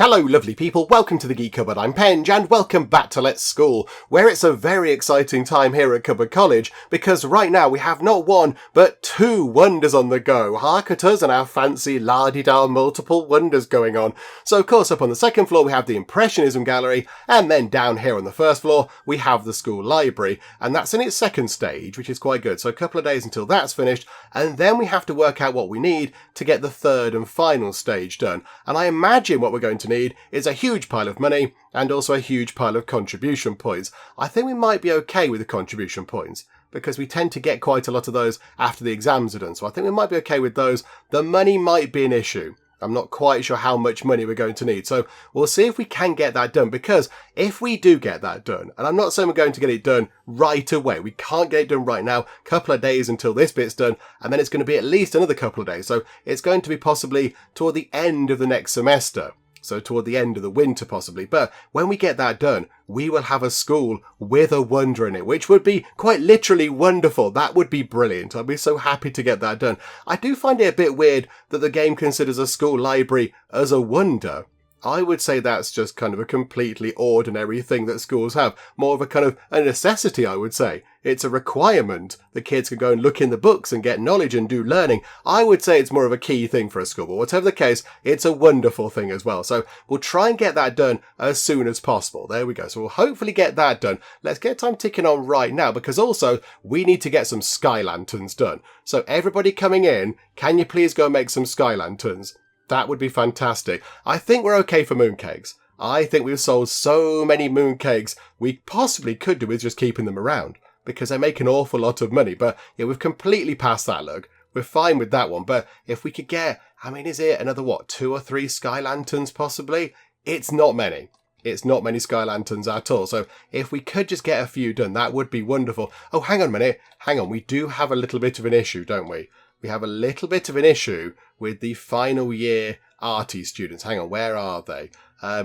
Hello lovely people, welcome to the Geek Cupboard, I'm Penge and welcome back to Let's School, where it's a very exciting time here at Cupboard College because right now we have not one but two wonders on the go. Hark at us and our fancy la-di-da multiple wonders going on. So of course up on the second floor we have the Impressionism Gallery, and then down here on the first floor we have the school library, and that's in its second stage, which is quite good. So a couple of days until that's finished, and then we have to work out what we need to get the third and final stage done. And I imagine what we're going to need is a huge pile of money and also a huge pile of contribution points. I think we might be okay with the contribution points because we tend to get quite a lot of those after the exams are done. So I think we might be okay with those. The money might be an issue. I'm not quite sure how much money we're going to need. So we'll see if we can get that done, because if we do get that done, and I'm not saying we're going to get it done right away. We can't get it done right now. Couple of days until this bit's done, and then it's going to be at least another couple of days. So it's going to be possibly toward the end of the next semester. So toward the end of the winter possibly. But when we get that done, we will have a school with a wonder in it, which would be quite literally wonderful. That would be brilliant. I'd be so happy to get that done. I do find it a bit weird that the game considers a school library as a wonder. I would say that's just kind of a completely ordinary thing that schools have. More of a kind of a necessity, I would say. It's a requirement. The kids can go and look in the books and get knowledge and do learning. I would say it's more of a key thing for a school, but whatever the case, it's a wonderful thing as well. So we'll try and get that done as soon as possible. There we go. So we'll hopefully get that done. Let's get time ticking on right now, because also we need to get some sky lanterns done. So everybody coming in, can you please go make some sky lanterns? That would be fantastic. I think we're okay for mooncakes. I think we've sold so many mooncakes, we possibly could do with just keeping them around, because they make an awful lot of money. But yeah, we've completely passed that look. We're fine with that one. But if we could get, is it another, 2 or 3 sky lanterns possibly? It's not many. It's not many sky lanterns at all. So if we could just get a few done, that would be wonderful. Oh, hang on a minute. Hang on. We do have a little bit of an issue, don't we? We have a little bit of an issue with the final year arty students. Hang on, where are they?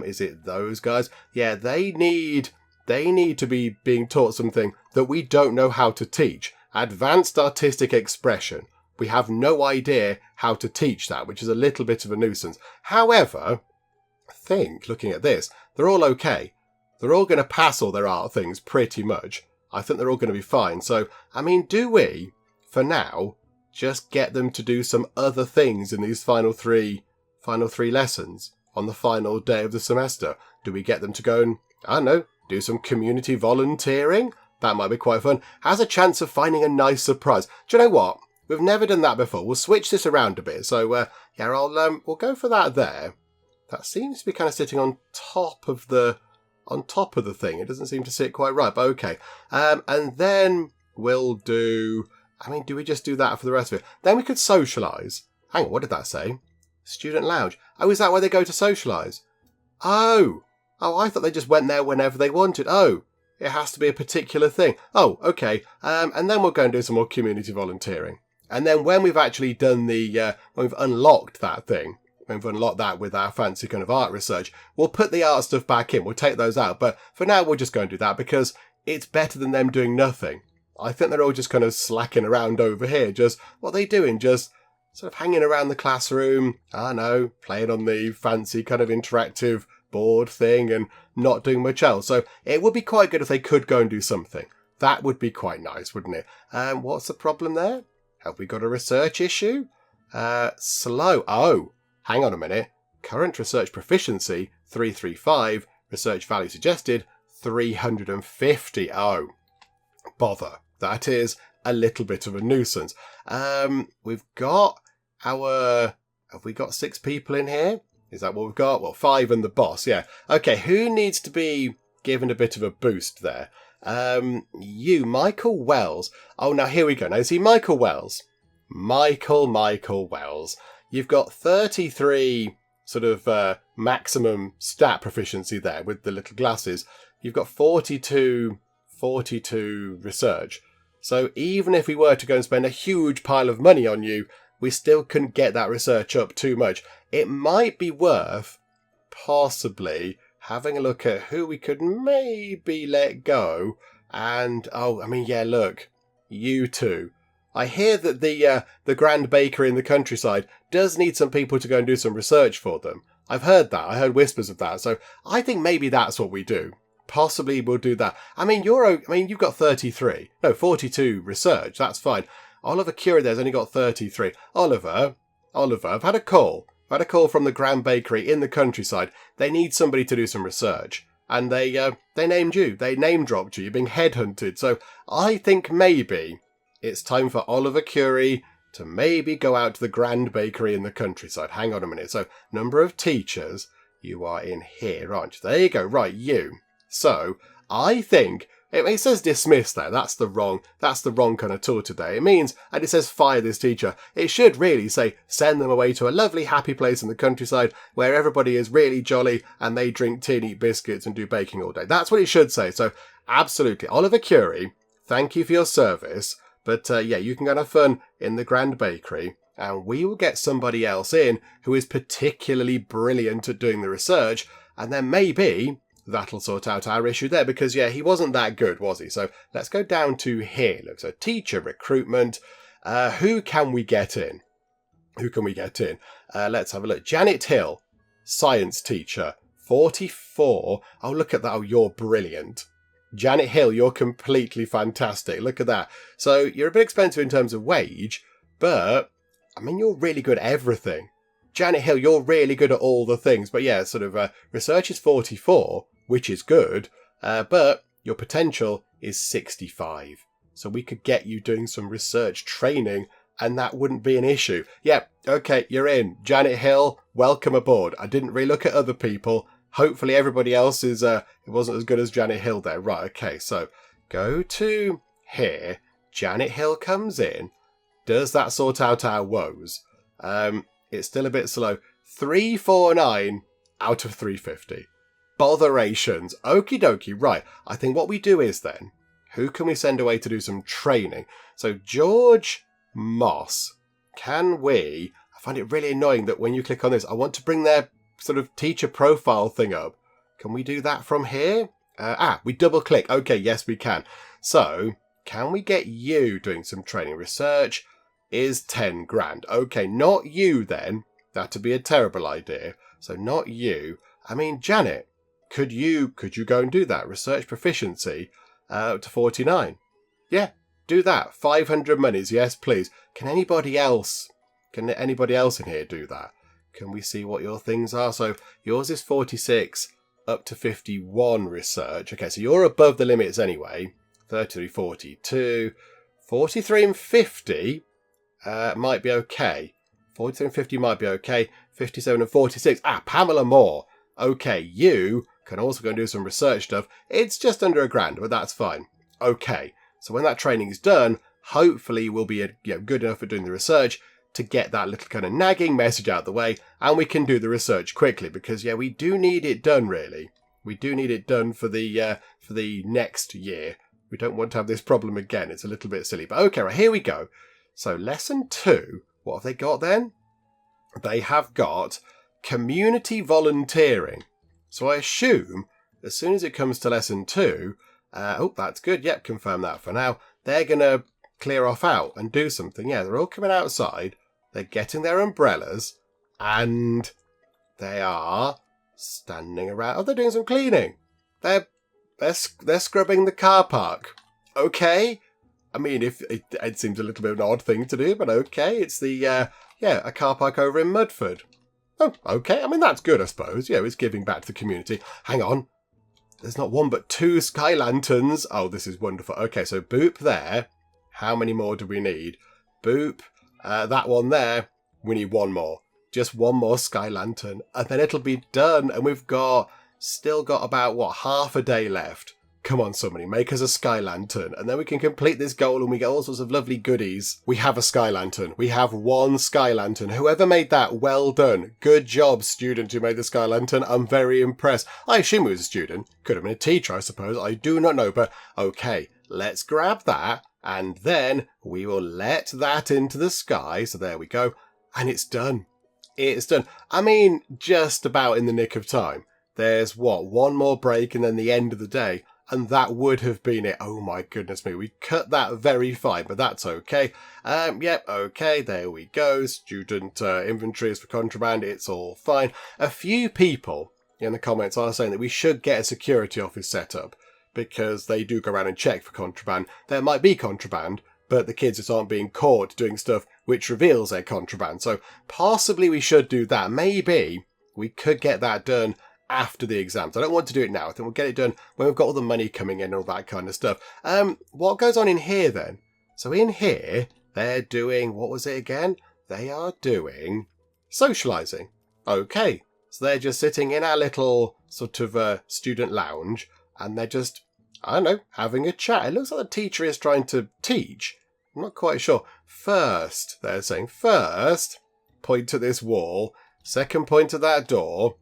Is it those guys? Yeah, they need to be being taught something that we don't know how to teach. Advanced artistic expression. We have no idea how to teach that, which is a little bit of a nuisance. However, I think, looking at this, they're all okay. They're all going to pass all their art things pretty much. I think they're all going to be fine. So, do we, for now, just get them to do some other things in these final three lessons on the final day of the semester? Do we get them to go and, I don't know, do some community volunteering? That might be quite fun. Has a chance of finding a nice surprise. Do you know what? We've never done that before. We'll switch this around a bit. So, we'll go for that there. That seems to be kind of sitting on top of the thing. It doesn't seem to sit quite right, but okay. And then we'll do, do we just do that for the rest of it? Then we could socialise. Hang on, what did that say? Student lounge. Oh, is that where they go to socialise? Oh, I thought they just went there whenever they wanted. Oh, it has to be a particular thing. Oh, okay. And then we'll go and do some more community volunteering. And then when we've actually done when we've unlocked that thing, when we've unlocked that with our fancy kind of art research, we'll put the art stuff back in. We'll take those out. But for now, we'll just go and do that because it's better than them doing nothing. I think they're all just kind of slacking around over here. Just, what are they doing? Just sort of hanging around the classroom. I know, playing on the fancy kind of interactive board thing and not doing much else. So it would be quite good if they could go and do something. That would be quite nice, wouldn't it? What's the problem there? Have we got a research issue? Slow. Oh, hang on a minute. Current research proficiency, 335. Research value suggested, 350. Oh, bother. That is a little bit of a nuisance. We've got have we got 6 people in here? Is that what we've got? Well, 5 and the boss, yeah. Okay, who needs to be given a bit of a boost there? You, Michael Wells. Oh, now here we go. Now, see, Michael Wells. Michael Wells. You've got 33 sort of maximum stat proficiency there with the little glasses. You've got 42 research. So even if we were to go and spend a huge pile of money on you, we still couldn't get that research up too much. It might be worth possibly having a look at who we could maybe let go. And, look, you two. I hear that the Grand Bakery in the countryside does need some people to go and do some research for them. I've heard that. I heard whispers of that. So I think maybe that's what we do. Possibly we'll do that. I mean, you've got 33. No, 42 research. That's fine. Oliver Curie there's only got 33. Oliver, I've had a call. I've had a call from the Grand Bakery in the countryside. They need somebody to do some research. And they named you. They name dropped you. You're being headhunted. So I think maybe it's time for Oliver Curie to maybe go out to the Grand Bakery in the countryside. Hang on a minute. So number of teachers. You are in here, aren't you? There you go. Right, you. So I think it says dismiss there. That's the wrong kind of tour today. It means, and it says fire this teacher. It should really say send them away to a lovely happy place in the countryside where everybody is really jolly and they drink tea and eat biscuits and do baking all day. That's what it should say. So absolutely. Oliver Curie, thank you for your service. But you can go and have fun in the Grand Bakery and we will get somebody else in who is particularly brilliant at doing the research. And then maybe that'll sort out our issue there because, he wasn't that good, was he? So let's go down to here. Look, so teacher recruitment. Who can we get in? Let's have a look. Janet Hill, science teacher, 44. Oh, look at that. Oh, you're brilliant. Janet Hill, you're completely fantastic. Look at that. So you're a bit expensive in terms of wage, but, I mean, you're really good at everything. Janet Hill, you're really good at all the things. But research is 44, which is good, but your potential is 65. So we could get you doing some research training and that wouldn't be an issue. Yep, okay, you're in. Janet Hill, welcome aboard. I didn't really look at other people. Hopefully everybody else it wasn't as good as Janet Hill there. Right, okay, so go to here. Janet Hill comes in. Does that sort out our woes? It's still a bit slow. 349 out of 350. Botherations. Okie dokie. Right. I think what we do is then, who can we send away to do some training? So George Moss. Can we... I find it really annoying that when you click on this, I want to bring their sort of teacher profile thing up. Can we do that from here? We double click. Okay, yes, we can. So, can we get you doing some training? Research is 10 grand. Okay, not you then. That'd be a terrible idea. So not you. I mean, Janet, could you go and do that? Research proficiency up to 49. Yeah, do that. 500 monies. Yes, please. Can anybody else in here do that? Can we see what your things are? So yours is 46 up to 51 research. Okay, so you're above the limits anyway. 33, 42, 43 and 50 might be okay. 43 and 50 might be okay. 57 and 46. Pamela Moore. Okay, you can also go and do some research stuff. It's just under £1,000, but that's fine. Okay, so when that training is done, hopefully we'll be good enough at doing the research to get that little kind of nagging message out of the way, and we can do the research quickly because we do need it done. Really, we do need it done for the next year. We don't want to have this problem again. It's a little bit silly, but okay, right, here we go. So lesson 2, what have they got then? They have got community volunteering. So I assume as soon as it comes to lesson 2, that's good. Yep, confirm that for now. They're going to clear off out and do something. Yeah, they're all coming outside. They're getting their umbrellas and they are standing around. Oh, they're doing some cleaning. They're scrubbing the car park. Okay. I mean, if it seems a little bit of an odd thing to do, but okay. It's the, a car park over in Mudford. Oh, okay. I mean, that's good, I suppose. It's giving back to the community. Hang on. There's not one but 2 sky lanterns. Oh, this is wonderful. Okay, so boop there. How many more do we need? Boop. That one there. We need one more. Just one more sky lantern. And then it'll be done. And we've still got about, half a day left. Come on, somebody, make us a sky lantern. And then we can complete this goal and we get all sorts of lovely goodies. We have a sky lantern. We have one sky lantern. Whoever made that, well done. Good job, student who made the sky lantern. I'm very impressed. I assume he was a student. Could have been a teacher, I suppose. I do not know. But okay, let's grab that. And then we will let that into the sky. So there we go. And it's done. It's done. I mean, just about in the nick of time. There's one more break and then the end of the day. and that would have been it. Oh my goodness me, we cut that very fine, but that's okay. Yep, okay, there we go. Student inventories for contraband, it's all fine. A few people in the comments are saying that we should get a security office set up, because they do go around and check for contraband. There might be contraband, but the kids just aren't being caught doing stuff which reveals their contraband. So possibly we should do that. Maybe we could get that done after the exams. I don't want to do it now. I think we'll get it done when we've got all the money coming in and all that kind of stuff. What goes on in here then? So in here, they're doing, what was it again? They are doing socialising. Okay, so they're just sitting in our little sort of student lounge, and they're just, I don't know, having a chat. It looks like the teacher is trying to teach. I'm not quite sure. First, they're saying, first, point to this wall. Second, point to that door.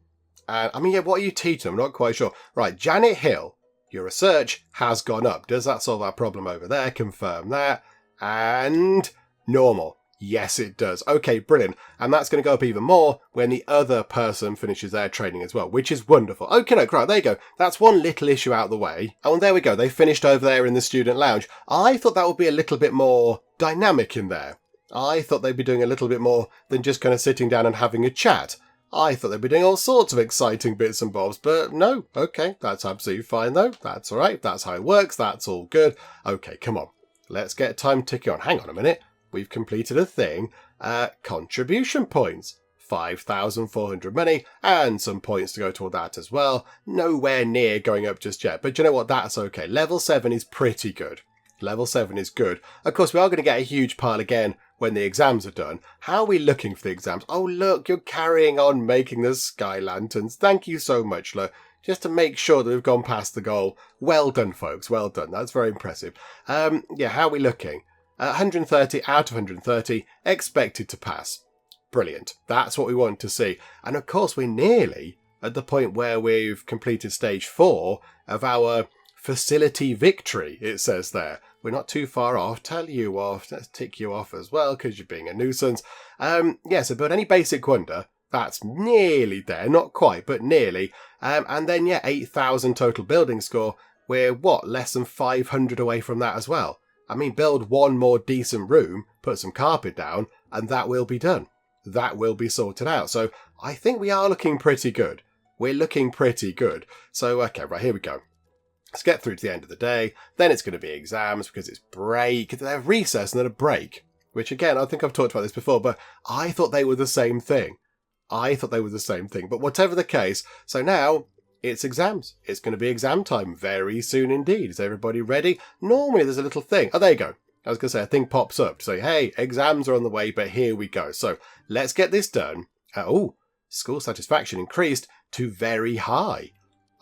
And, I mean, yeah, what are you teaching? I'm not quite sure. Right, Janet Hill, your research has gone up. Does that solve our problem over there? Confirm that. And normal. Yes, it does. Okay, brilliant. And that's going to go up even more when the other person finishes their training as well, which is wonderful. Okay, no, right, there you go. That's one little issue out of the way. Oh, and there we go. They finished over there in the student lounge. I thought that would be a little bit more dynamic in there. I thought they'd be doing a little bit more than just kind of sitting down and having a chat. I thought they'd be doing all sorts of exciting bits and bobs, but no. Okay, that's absolutely fine though. That's all right. That's how it works. That's all good. Okay, come on. Let's get time ticking on. Hang on a minute. We've completed a thing. Contribution points. 5,400 money and some points to go toward that as well. Nowhere near going up just yet, but you know what? That's okay. Level 7 is pretty good. Level 7 is good. Of course, we are going to get a huge pile again when the exams are done. How are we looking for the exams? Oh, look, you're carrying on making the sky lanterns. Thank you so much, Lo. Just to make sure that we've gone past the goal. Well done, folks. Well done. That's very impressive. Yeah, how are we looking? 130 out of 130 expected to pass. Brilliant. That's what we want to see. And of course, we're nearly at the point where we've completed stage 4 of our facility victory, it says there. We're not too far off. Tell you off. Let's tick you off as well because you're being a nuisance. Yeah, so build any basic wonder. That's nearly there. Not quite, but nearly. And then, yeah, 8,000 total building score. We're, what, less than 500 away from that as well. I mean, build one more decent room, put some carpet down, and that will be done. That will be sorted out. So I think we are looking pretty good. We're looking pretty good. So, okay, right, here we go. Let's get through to the end of the day. Then it's going to be exams because it's break. They have recess and then a break, which again, I think I've talked about this before, but I thought they were the same thing. But whatever the case, so now it's exams. It's going to be exam time very soon indeed. Is everybody ready? Normally there's a little thing. Oh, there you go. I was going to say a thing pops up to say, hey, exams are on the way, but here we go. So let's get this done. School satisfaction increased to very high.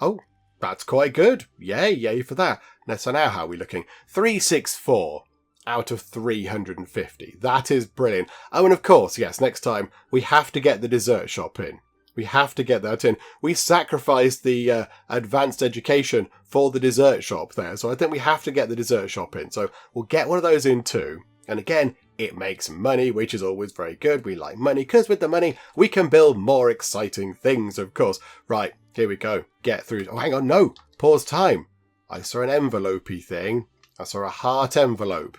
Oh, that's quite good. Yay for that. So now how are we looking? 364 out of 350. That is brilliant. Oh, and of course, yes, next time we have to get the dessert shop in. We have to get that in. We sacrificed the advanced education for the dessert shop there. So I think we have to get the dessert shop in. So we'll get one of those in too. And again, it makes money, which is always very good. We like money because with the money, we can build more exciting things, of course. Right, here we go. Get through. Oh, hang on. No. Pause time. I saw an envelope-y thing. I saw a heart envelope.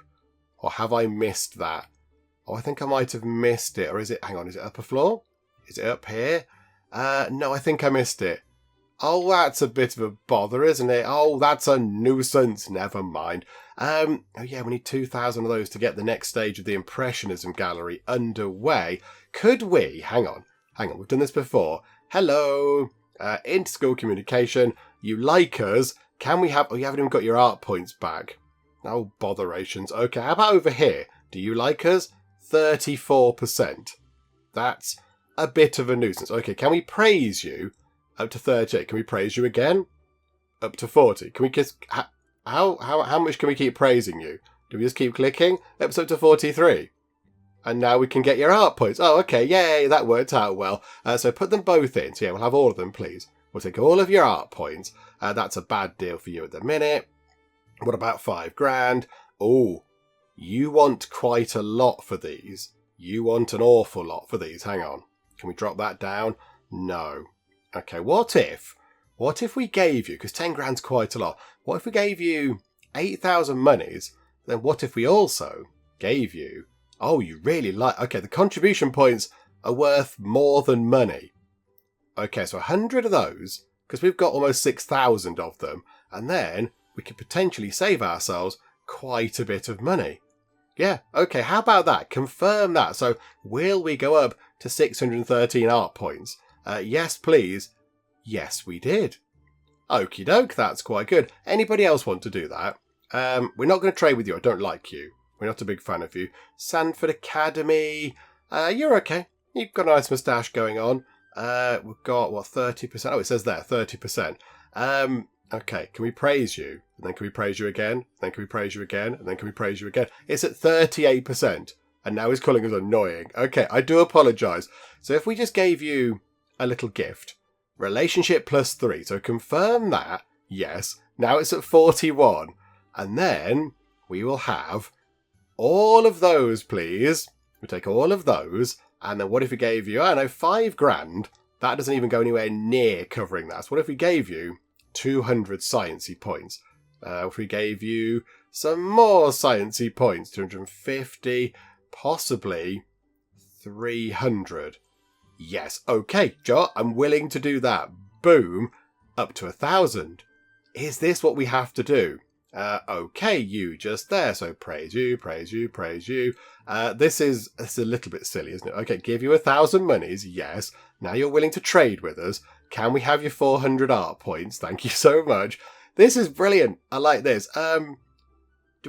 Or have I missed that? Oh, I think I might have missed it. Or is it, hang on, is it upper floor? Is it up here? No, I think I missed it. Oh, that's a bit of a bother, isn't it? Oh, that's a nuisance. Never mind. Oh yeah, we need 2,000 of those to get the next stage of the Impressionism Gallery underway. Could we, hang on, we've done this before. Hello, inter-school communication. You like us. Can we have, oh, you haven't even got your art points back. Oh, botherations. Okay, how about over here? Do you like us? 34%. That's a bit of a nuisance. Okay, can we praise you? Up to 38. Can we praise you again? Up to 40. Can we just... How much can we keep praising you? Do we just keep clicking? Up to 43. And now we can get your art points. Oh, okay. Yay, that worked out well. So put them both in. So yeah, we'll have all of them, please. We'll take all of your art points. That's a bad deal for you at the minute. What about 5 grand? Oh, you want quite a lot for these. You want an awful lot for these. Hang on. Can we drop that down? No. Okay, what if what if we gave you, because 10 grand's quite a lot, what if we gave you 8,000 monies? Then what if we also gave you, oh, you really like, okay, the contribution points are worth more than money. Okay, so 100 of those, because we've got almost 6,000 of them, and then we could potentially save ourselves quite a bit of money. Yeah, okay, how about that? Confirm that. So will we go up to 613 art points? Yes, please. Yes, we did. Okie doke, that's quite good. Anybody else want to do that? We're not going to trade with you. I don't like you. We're not a big fan of you. Sanford Academy. You're okay. You've got a nice moustache going on. We've got, 30%? Oh, it says there, 30%. Okay, can we praise you? And then can we praise you again? Then can we praise you again? And then can we praise you again? It's at 38%. And now he's calling us annoying. Okay, I do apologise. So if we just gave you a little gift, relationship +3. So confirm that. Yes. Now it's at 41. And then we will have all of those, please. We'll take all of those. And then what if we gave you, I don't know, 5 grand? That doesn't even go anywhere near covering that. So what if we gave you 200 sciencey points? If we gave you some more sciencey points, 250, possibly 300. Yes, okay, Joe, I'm willing to do that. Boom, up to 1,000. Is this what we have to do? Okay, you just there. So praise you, praise you, praise you. This is a little bit silly, isn't it? Okay, give you 1,000 monies. Yes. Now you're willing to trade with us. Can we have your 400 art points? Thank you so much. This is brilliant. I like this. Do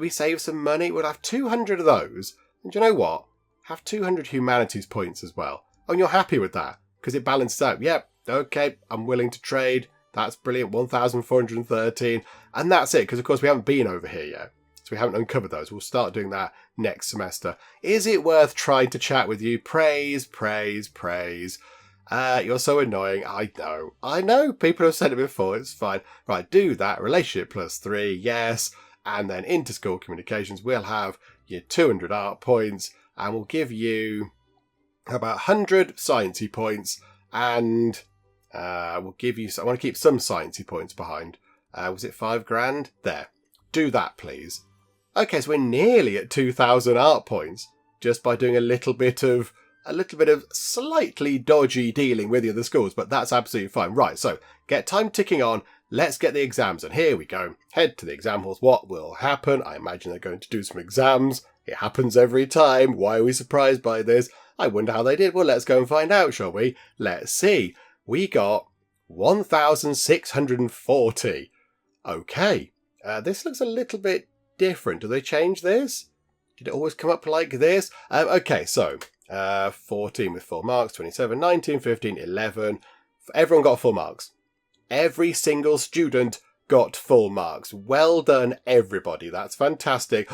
we save some money? We'll have 200 of those. And do you know what? Have 200 humanities points as well. Oh, and you're happy with that because it balances out. Yep. Okay. I'm willing to trade. That's brilliant. 1,413. And that's it, because of course we haven't been over here yet. So we haven't uncovered those. We'll start doing that next semester. Is it worth trying to chat with you? Praise, praise, praise. You're so annoying. I know. People have said it before. It's fine. Right, do that. Relationship +3. Yes. And then inter-school communications. We'll have your 200 art points. And we'll give you about 100 sciencey points. And we'll give you... I want to keep some sciencey points behind. Was it 5 grand? There. Do that, please. Okay, so we're nearly at 2,000 art points just by doing a little bit of slightly dodgy dealing with the other schools, but that's absolutely fine. Right, so get time ticking on. Let's get the exams, and here we go. Head to the exam halls. What will happen? I imagine they're going to do some exams. It happens every time. Why are we surprised by this? I wonder how they did. Well, let's go and find out, shall we? Let's see. We got 1,640. Okay, this looks a little bit different. Do they change this? Did it always come up like this? Okay, so 14 with full marks, 27, 19, 15, 11. Everyone got full marks. Every single student got full marks. Well done, everybody. That's fantastic.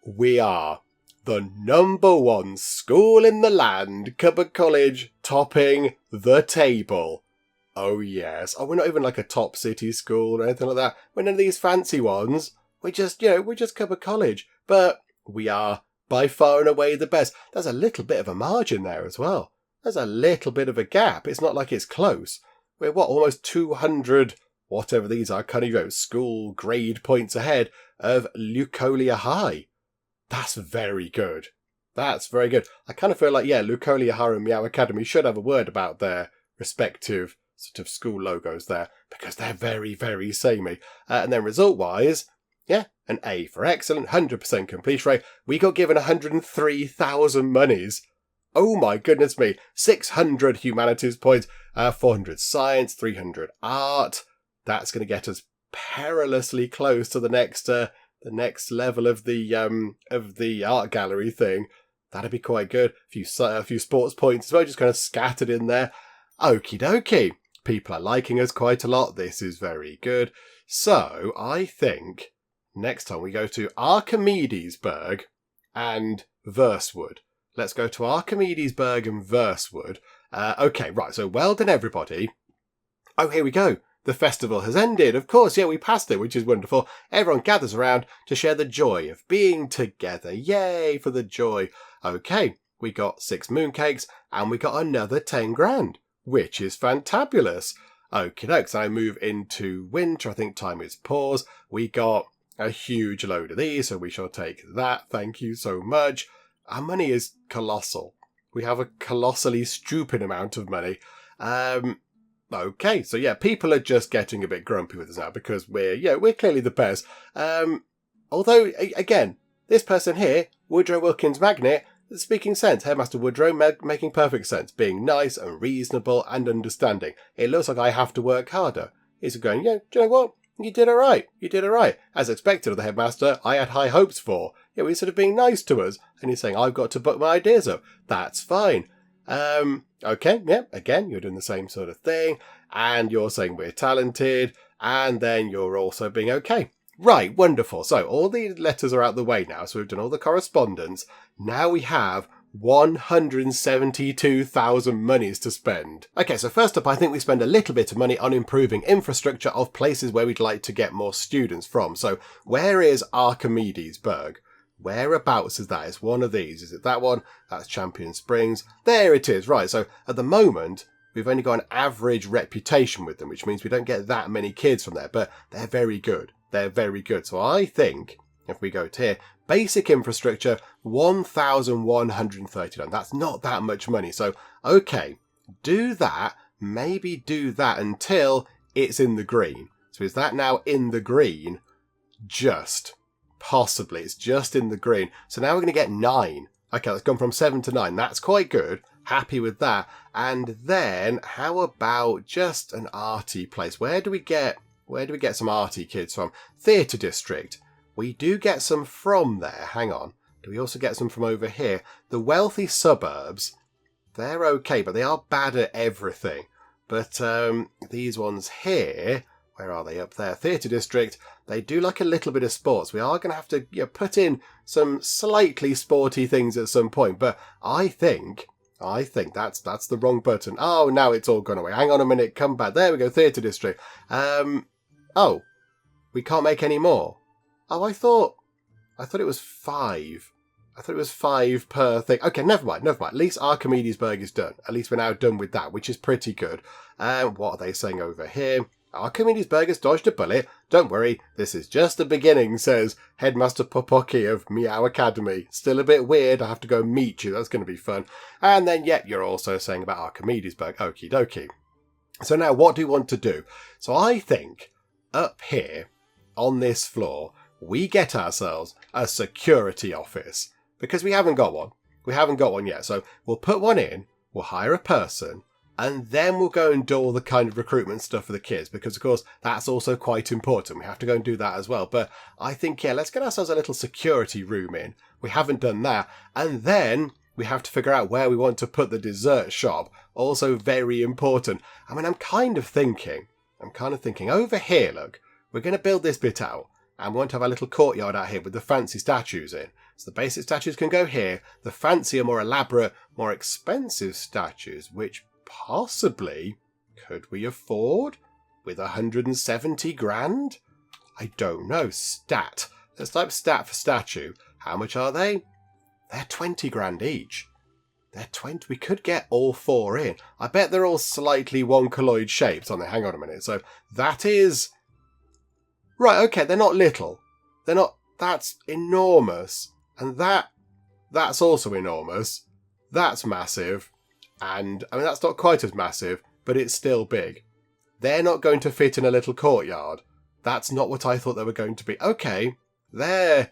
We are the #1 school in the land, Cupboard College, topping the table. Oh, yes. Oh, we're not even like a top city school or anything like that. We're none of these fancy ones. We're just Cupboard College. But we are by far and away the best. There's a little bit of a margin there as well. There's a little bit of a gap. It's not like it's close. We're, almost 200, whatever these are, kind of, school grade points ahead of Leucolia High. That's very good. That's very good. I kind of feel like, Leucolia High and Meow Academy should have a word about their respective sort of school logos there, because they're very, very samey. And then result-wise, an A for excellent, 100% completion rate. We got given 103,000 monies. Oh my goodness me. 600 humanities points, 400 science, 300 art. That's going to get us perilously close to the next level of the art gallery thing. That'd be quite good. A few sports points as well, just kind of scattered in there. Okie dokie. People are liking us quite a lot. This is very good. So I think next time we go to Archimedesburg and Versewood. Let's go to Archimedesburg and Versewood. Okay, right. So well done, everybody. Oh, here we go. The festival has ended. Of course, we passed it, which is wonderful. Everyone gathers around to share the joy of being together. Yay for the joy. Okay, we got 6 mooncakes and we got another 10 grand, which is fantabulous. Okie doke, so I move into winter. I think time is pause. We got a huge load of these, so we shall take that. Thank you so much. Our money is colossal. We have a colossally stupid amount of money. Okay, so yeah, people are just getting a bit grumpy with us now because we're clearly the best. Although, again, this person here, Woodrow Wilkins Magnet, speaking sense. Headmaster Woodrow making perfect sense, being nice and reasonable and understanding. It looks like I have to work harder. He's going, yeah, do you know what? You did all right. You did all right. As expected of the headmaster, I had high hopes for. Yeah, he's sort of being nice to us. And he's saying, I've got to buck my ideas up. That's fine. Okay, yeah, again, you're doing the same sort of thing. And you're saying we're talented. And then you're also being okay. Right, wonderful. So all the letters are out the way now. So we've done all the correspondence. Now we have 172,000 monies to spend. Okay, so first up, I think we spend a little bit of money on improving infrastructure of places where we'd like to get more students from. So where is Archimedesburg? Whereabouts is that? It's one of these. Is it that one? That's Champion Springs. There it is. Right, so at the moment, we've only got an average reputation with them, which means we don't get that many kids from there, but they're very good. They're very good. So I think if we go to here, basic infrastructure, 1,139. That's not that much money. So, okay, do that. Maybe do that until it's in the green. So is that now in the green? Just. Possibly. It's just in the green. So now we're going to get 9. Okay, that's gone from 7 to 9. That's quite good. Happy with that. And then how about just an arty place? Where do we get some arty kids from? Theatre District. We do get some from there. Hang on. Do we also get some from over here? The wealthy suburbs, they're okay, but they are bad at everything. But these ones here, where are they? Up there. Theatre District, they do like a little bit of sports. We are going to have to put in some slightly sporty things at some point. But I think that's the wrong button. Oh, now it's all gone away. Hang on a minute. Come back. There we go. Theatre District. Oh, we can't make any more. Oh, I thought it was 5. I thought it was 5 per thing. Okay, never mind. At least Archimedesburg is done. At least we're now done with that, which is pretty good. What are they saying over here? Archimedesburg has dodged a bullet. Don't worry, this is just the beginning, says Headmaster Popoki of Meow Academy. Still a bit weird. I have to go meet you. That's going to be fun. And then, you're also saying about Archimedesburg. Okie dokie. So now, what do we want to do? So I think up here on this floor, we get ourselves a security office because we haven't got one. We haven't got one yet. So we'll put one in, we'll hire a person, and then we'll go and do all the kind of recruitment stuff for the kids because, of course, that's also quite important. We have to go and do that as well. But I think, let's get ourselves a little security room in. We haven't done that. And then we have to figure out where we want to put the dessert shop. Also very important. I mean, I'm kind of thinking over here, look, we're going to build this bit out. And we want to have a little courtyard out here with the fancy statues in. So the basic statues can go here. The fancier, more elaborate, more expensive statues, which possibly could we afford with 170 grand? I don't know. Stat. Let's type stat for statue. How much are they? They're 20 grand each. They're 20. We could get all 4 in. I bet they're all slightly wonkuloid shapes on there. Hang on a minute. So that is... Right, okay, they're not little. They're not... That's enormous. And that's also enormous. That's massive. And, I mean, that's not quite as massive, but it's still big. They're not going to fit in a little courtyard. That's not what I thought they were going to be. Okay, they're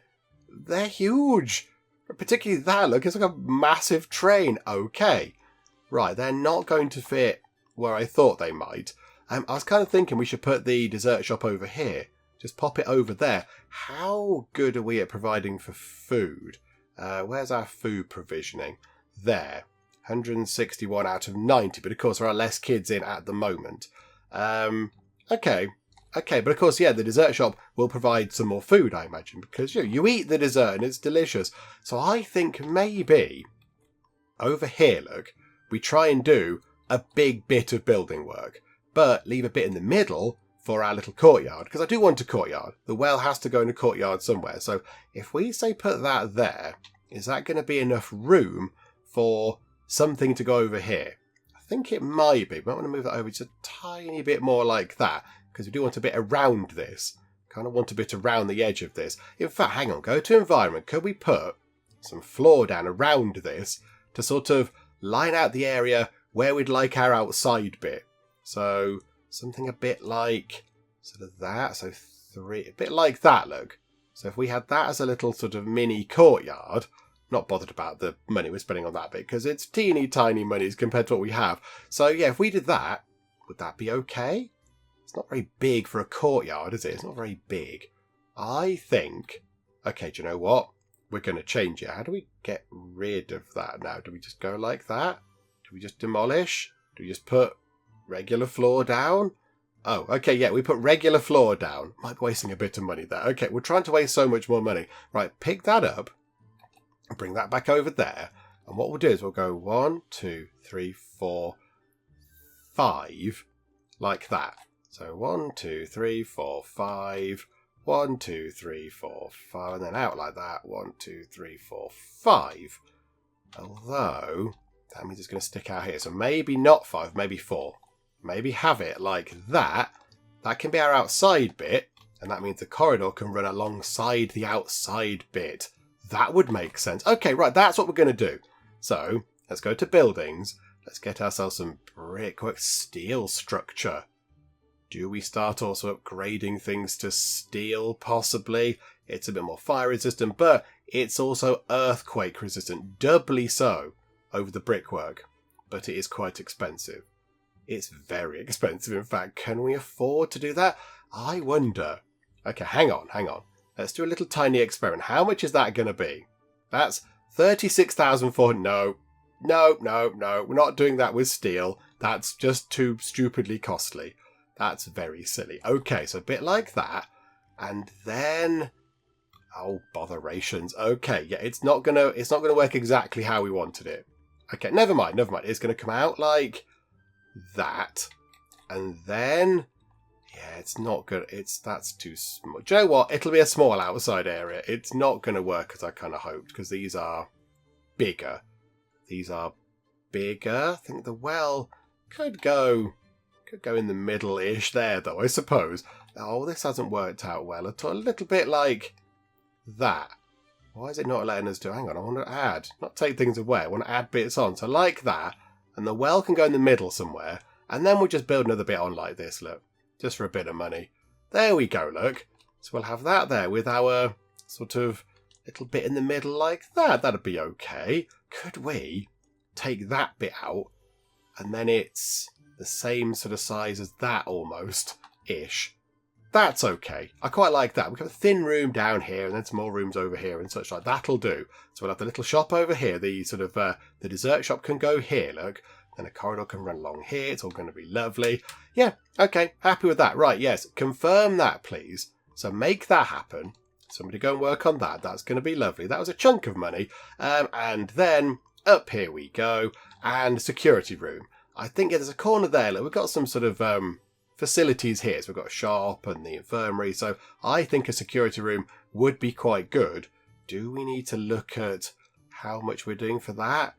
huge. Particularly that, look, it's like a massive train. Okay. Right, they're not going to fit where I thought they might. I was kind of thinking we should put the dessert shop over here. Just pop it over there. How good are we at providing for food? Where's our food provisioning? There. 161 out of 90. But of course there are less kids in at the moment. Okay, but of course, the dessert shop will provide some more food, I imagine. Because you eat the dessert and it's delicious. So I think maybe over here, look, we try and do a big bit of building work. But leave a bit in the middle for our little courtyard, because I do want a courtyard. The well has to go in a courtyard somewhere. So if we say put that there, is that going to be enough room for something to go over here? I think it might be. We might want to move that over just a tiny bit more like that, because we do want a bit around this. Kind of want a bit around the edge of this. In fact, hang on, go to environment. Could we put some floor down around this to sort of line out the area where we'd like our outside bit? So something a bit like sort of that. So a bit like that, look. So if we had that as a little sort of mini courtyard, not bothered about the money we're spending on that bit because it's teeny tiny monies compared to what we have. So yeah, if we did that, would that be okay? It's not very big for a courtyard, is it? It's not very big. I think, okay, do you know what? We're going to change it. How do we get rid of that now? Do we just go like that? Do we just demolish? Do we just put regular floor down? Oh, okay, yeah, we put regular floor down. Might be wasting a bit of money there. Okay, we're trying to waste so much more money. Right, pick that up and bring that back over there. And what we'll do is we'll go 1, 2, 3, 4, 5, like that. So 1, 2, 3, 4, 5, 1, 2, 3, 4, 5, and then out like that. 1, 2, 3, 4, 5. Although that means it's going to stick out here. So maybe not 5, maybe 4. Maybe have it like that. That can be our outside bit, and that means the corridor can run alongside the outside bit. That would make sense. Okay, right, that's what we're going to do. So let's go to buildings. Let's get ourselves some brickwork steel structure. Do we start also upgrading things to steel, possibly? It's a bit more fire resistant, but it's also earthquake resistant, doubly so over the brickwork. But it is quite expensive. It's very expensive, in fact. Can we afford to do that? I wonder. Okay, hang on. Let's do a little tiny experiment. How much is that going to be? That's 36,400. No. We're not doing that with steel. That's just too stupidly costly. That's very silly. Okay, so a bit like that. And then... oh, botherations. Okay, yeah, it's not gonna work exactly how we wanted it. Okay, never mind. It's gonna come out like that. And then... yeah, it's not good. That's too small. Do you know what? It'll be a small outside area. It's not going to work as I kind of hoped, because these are bigger. I think the well could go in the middle-ish there, though, I suppose. Oh, this hasn't worked out well at all. A little bit like that. Why is it not letting us do? Hang on, I want to add. Not take things away. I want to add bits on. So like that. And the well can go in the middle somewhere. And then we'll just build another bit on like this, look. Just for a bit of money. There we go, look. So we'll have that there with our sort of little bit in the middle like that. That'd be okay. Could we take that bit out and then it's the same sort of size as that almost-ish? That's okay. I quite like that. We've got a thin room down here and then some more rooms over here and such like. That'll do. So we'll have the little shop over here. The sort of the dessert shop can go here, look. Then a corridor can run along here. It's all going to be lovely. Yeah, okay, happy with that. Right, yes, confirm that, please. So make that happen. Somebody go and work on that. That's going to be lovely. That was a chunk of money. And then up here we go. And security room. I think there's a corner there. Look, we've got some sort of facilities here. So we've got a shop and the infirmary. So I think a security room would be quite good. Do we need to look at how much we're doing for that?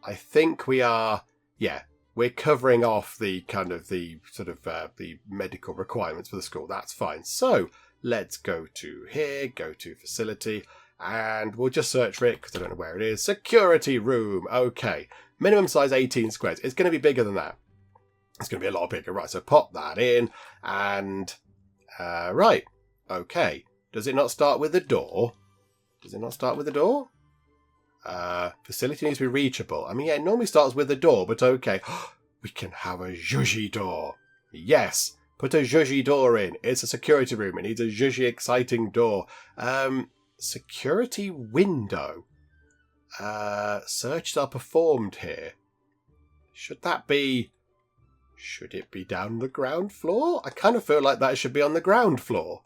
I think we are... yeah, we're covering off the kind of the sort of the medical requirements for the school. That's fine. So let's go to here, go to facility, and we'll just search for it because I don't know where it is. Security room. Okay. Minimum size 18 squares. It's going to be bigger than that. It's going to be a lot bigger. Right, so pop that in and... right. Okay. Does it not start with the door? Facility needs to be reachable. I mean, yeah, it normally starts with the door, but okay. We can have a zhuzhy door. Yes, put a zhuzhy door in. It's a security room. It needs a zhuzhy exciting door. Security window. Searches are performed here. Should it be down the ground floor? I kind of feel like that should be on the ground floor.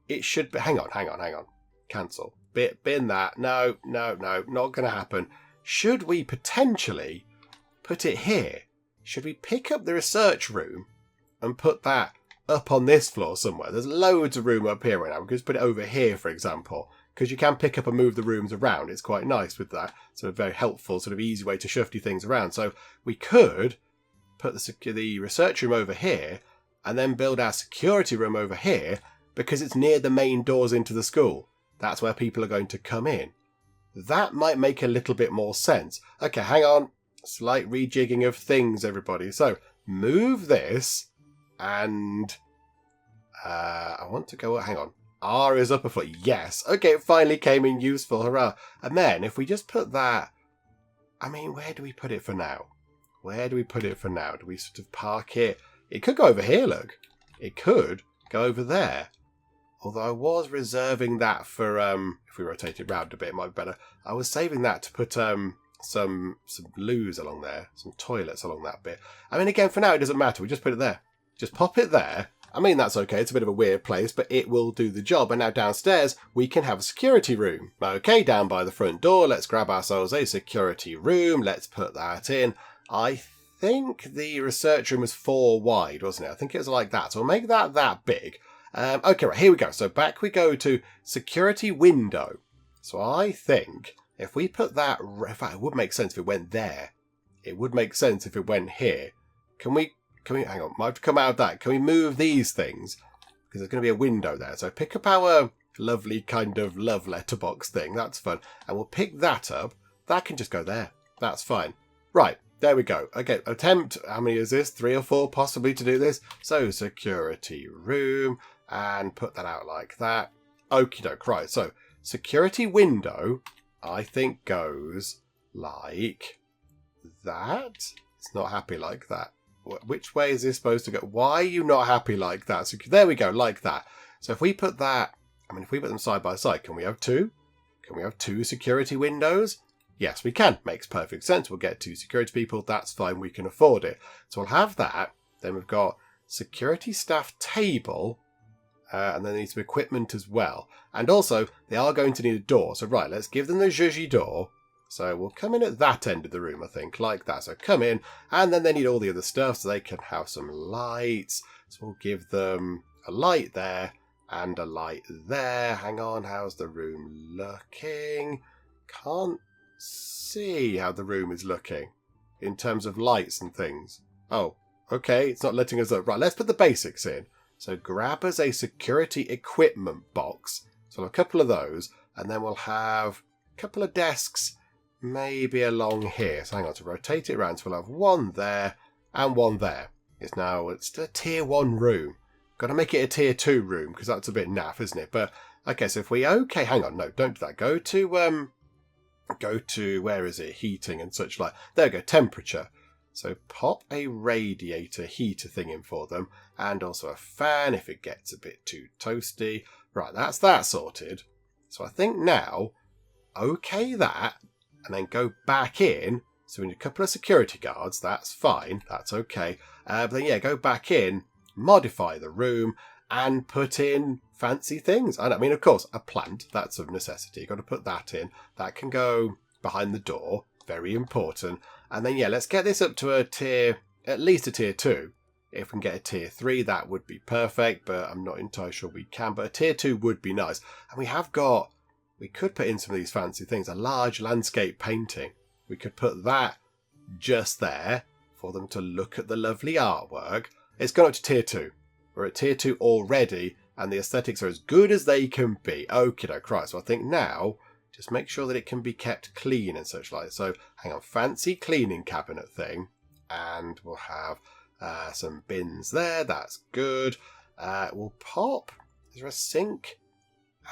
It should be... hang on. Cancel. Bin that. No, not going to happen. Should we potentially put it here? Should we pick up the research room and put that up on this floor somewhere? There's loads of room up here right now. We could just put it over here, for example, because you can pick up and move the rooms around. It's quite nice with that. So a very helpful, sort of easy way to shifty things around. So we could put the research room over here and then build our security room over here because it's near the main doors into the school. That's where people are going to come in. That might make a little bit more sense. Okay, hang on. Slight rejigging of things, everybody. So, move this and... I want to go... Hang on. R is up a foot. Yes. Okay, it finally came in useful. Hurrah. And then, if we just put that... I mean, where do we put it for now? Where do we put it for now? Do we sort of park it? It could go over here, look. It could go over there. Although I was reserving that for, if we rotate it round a bit, it might be better. I was saving that to put some loos along there, some toilets along that bit. I mean, again, for now, it doesn't matter. We just put it there. Just pop it there. I mean, that's okay. It's a bit of a weird place, but it will do the job. And now downstairs, we can have a security room. Okay, down by the front door, let's grab ourselves a security room. Let's put that in. I think the research room was 4 wide, wasn't it? I think it was like that. So we'll make that big. Okay, right, here we go. So back we go to security window. So I think if we put that... In fact, it would make sense if it went there. It would make sense if it went here. Can we... Hang on, might have to come out of that. Can we move these things? Because there's going to be a window there. So pick up our lovely kind of love letterbox thing. That's fun. And we'll pick that up. That can just go there. That's fine. Right, there we go. Okay, attempt. How many is this? 3 or 4 possibly to do this. So security room. And put that out like that. Okie doke. Right, so security window, I think goes like that. It's not happy like that. Which way is this supposed to go? Why are you not happy like that? So there we go, like that. So if we put that, I mean, if we put them side by side, can we have 2? Can we have 2 security windows? Yes, we can. Makes perfect sense. We'll get 2 security people. That's fine. We can afford it. So we'll have that. Then we've got security staff table. And then there needs some equipment as well. And also, they are going to need a door. So right, let's give them the zhuzhy door. So we'll come in at that end of the room, I think, like that. So come in, and then they need all the other stuff so they can have some lights. So we'll give them a light there and a light there. Hang on, how's the room looking? Can't see how the room is looking in terms of lights and things. Oh, okay, it's not letting us up. Right, let's put the basics in. So grab us a security equipment box. So a couple of those, and then we'll have a couple of desks maybe along here. So hang on, to rotate it around. So we'll have 1 there and 1 there. It's a tier 1 room. Got to make it a tier 2 room because that's a bit naff, isn't it? But okay, so if we hang on, no, don't do that. Go to where is it? Heating and such like. There we go, temperature. So pop a radiator heater thing in for them, and also a fan if it gets a bit too toasty. Right, that's that sorted. So I think now, okay that, and then go back in. So we need a couple of security guards. That's fine. That's okay. But then, yeah, go back in, modify the room, and put in fancy things. I mean, of course, a plant. That's of necessity. You've got to put that in. That can go behind the door. Very important. And then, yeah, let's get this up to at least a tier 2. If we can get a tier 3, that would be perfect. But I'm not entirely sure we can. But a tier 2 would be nice. And we could put in some of these fancy things. A large landscape painting. We could put that just there for them to look at the lovely artwork. It's gone up to tier 2. We're at tier 2 already, and the aesthetics are as good as they can be. Okie doke, right. So I think now, just make sure that it can be kept clean and such like. So hang on, fancy cleaning cabinet thing. And we'll have some bins there. That's good. We'll pop. Is there a sink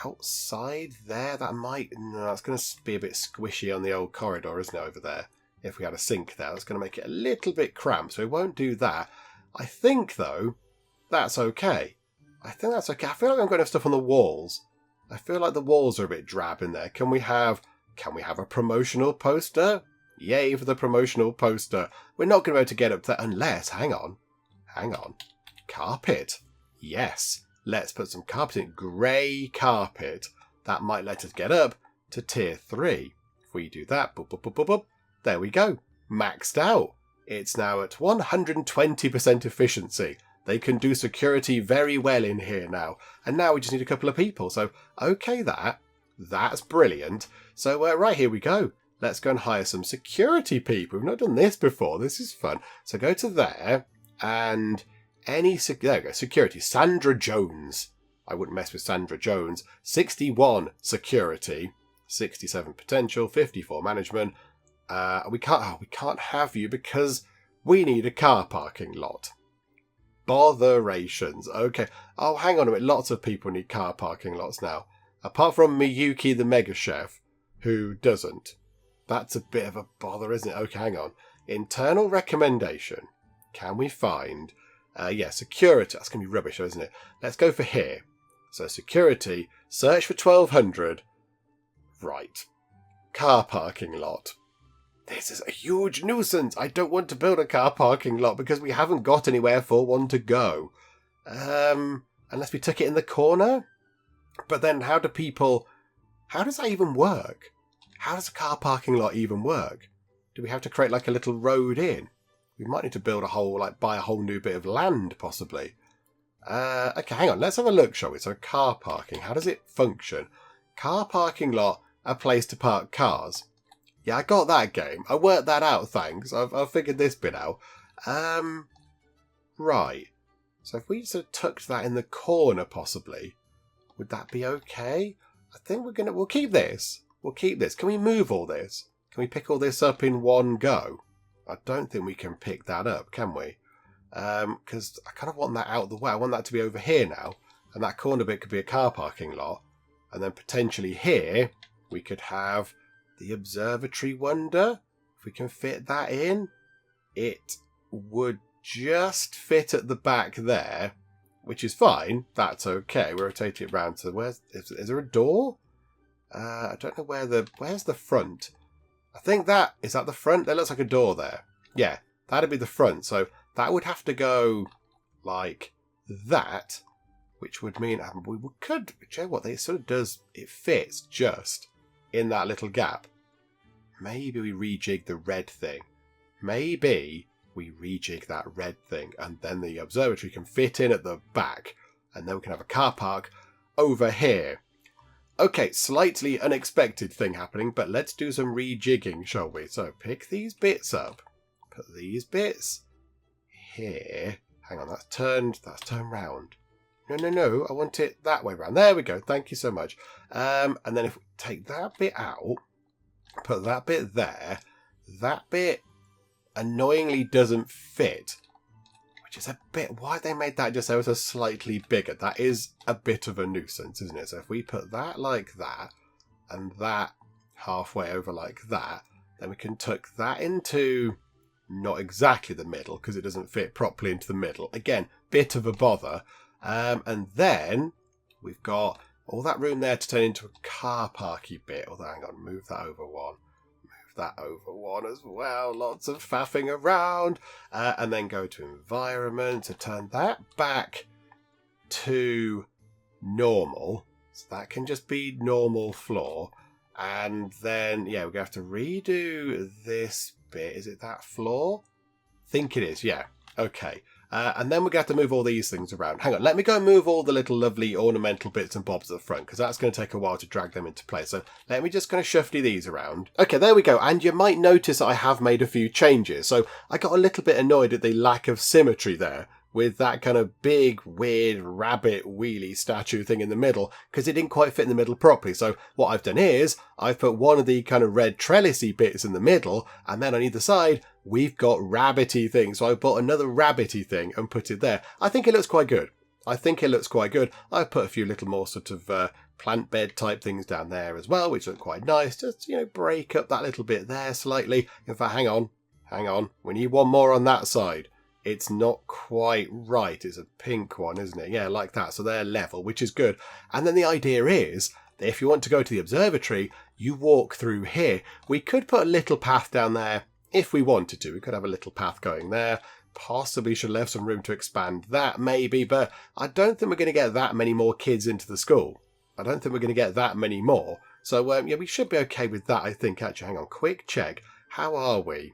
outside there? No, that's going to be a bit squishy on the old corridor, isn't it, over there? If we had a sink there, that's going to make it a little bit cramped, so we won't do that. I think, though, that's okay. I feel like I'm going to have stuff on the walls. I feel like the walls are a bit drab in there. Can we have a promotional poster? Yay for the promotional poster. We're not going to be able to get up there unless, hang on. Carpet. Yes. Let's put some carpet in. Grey carpet. That might let us get up to tier 3. If we do that, boop, boop, boop, boop, boop, there we go. Maxed out. It's now at 120% efficiency. They can do security very well in here now. And now we just need a couple of people. So, okay, that's brilliant. So, right, here we go. let's go and hire some security people. We've not done this before. This is fun. So go to there, and there we go, security. Sandra Jones. I wouldn't mess with Sandra Jones. 61 security, 67 potential, 54 management. We can't have you because we need a car parking lot. Botherations. Okay. Oh, hang on a minute. Lots of people need car parking lots now. Apart from Miyuki the Mega Chef, who doesn't. That's a bit of a bother, isn't it? Okay, hang on. Internal recommendation. Can we find... security. That's going to be rubbish, isn't it? Let's go for here. So security, search for 1200. Right. Car parking lot. This is a huge nuisance. I don't want to build a car parking lot because we haven't got anywhere for one to go. Unless we took it in the corner? But then how does that even work? How does a car parking lot even work? Do we have to create like a little road in? We might need to build buy a whole new bit of land, possibly. Okay, hang on. Let's have a look, shall we? So car parking, how does it function? Car parking lot, a place to park cars. Yeah, I got that game. I worked that out, thanks. I've figured this bit out. Right. So if we sort of tucked that in the corner, possibly, would that be okay? I think we'll keep this. We'll keep this. Can we move all this? Can we pick all this up in one go? I don't think we can pick that up, can we? Because I kind of want that out of the way. I want that to be over here now. And that corner bit could be a car parking lot. And then potentially here, we could have the observatory wonder. If we can fit that in, it would just fit at the back there, which is fine. That's okay. We'll rotate it round to is there a door? I don't know where's the front. I think is that the front? That looks like a door there. Yeah, that'd be the front. So that would have to go like that, which would mean we could, you know what, it sort of does, it fits just in that little gap. Maybe we rejig the red thing. Maybe we rejig that red thing and then the observatory can fit in at the back and then we can have a car park over here. Okay, slightly unexpected thing happening, but let's do some rejigging, shall we? So pick these bits up, put these bits here. Hang on, that's turned round. No, I want it that way round. There we go, thank you so much. And then if we take that bit out, put that bit there, that bit annoyingly doesn't fit, which is a bit, why they made that just ever so slightly bigger. That is a bit of a nuisance, isn't it? So if we put that like that, and that halfway over like that, then we can tuck that into not exactly the middle, because it doesn't fit properly into the middle. Again, bit of a bother. And then we've got all that room there to turn into a car parky bit. Although, hang on, move that over one. Move that over one as well. Lots of faffing around. And then go to environment to turn that back to normal. So that can just be normal floor. And then, yeah, we're going to have to redo this bit. Is it that floor? I think it is, yeah. Okay. And then we're going to have to move all these things around. Hang on, let me go and move all the little lovely ornamental bits and bobs at the front, because that's going to take a while to drag them into place. So let me just kind of shuffle these around. Okay, there we go. And you might notice that I have made a few changes. So I got a little bit annoyed at the lack of symmetry there, with that kind of big, weird, rabbit wheelie statue thing in the middle, because it didn't quite fit in the middle properly. So what I've done is, I've put one of the kind of red trellisy bits in the middle, and then on either side, we've got rabbity things. So I bought another rabbity thing and put it there. I think it looks quite good. I've put a few little more sort of plant bed type things down there as well, which look quite nice. Just, break up that little bit there slightly. In fact, hang on. We need one more on that side. It's not quite right. It's a pink one, isn't it? Yeah, like that. So they're level, which is good. And then the idea is that if you want to go to the observatory, you walk through here. We could put a little path down there if we wanted to. We could have a little path going there. Possibly should have some room to expand that, maybe. But I don't think we're going to get that many more kids into the school. I don't think we're going to get that many more. So, yeah, we should be okay with that, I think. Actually, hang on. Quick check. How are we?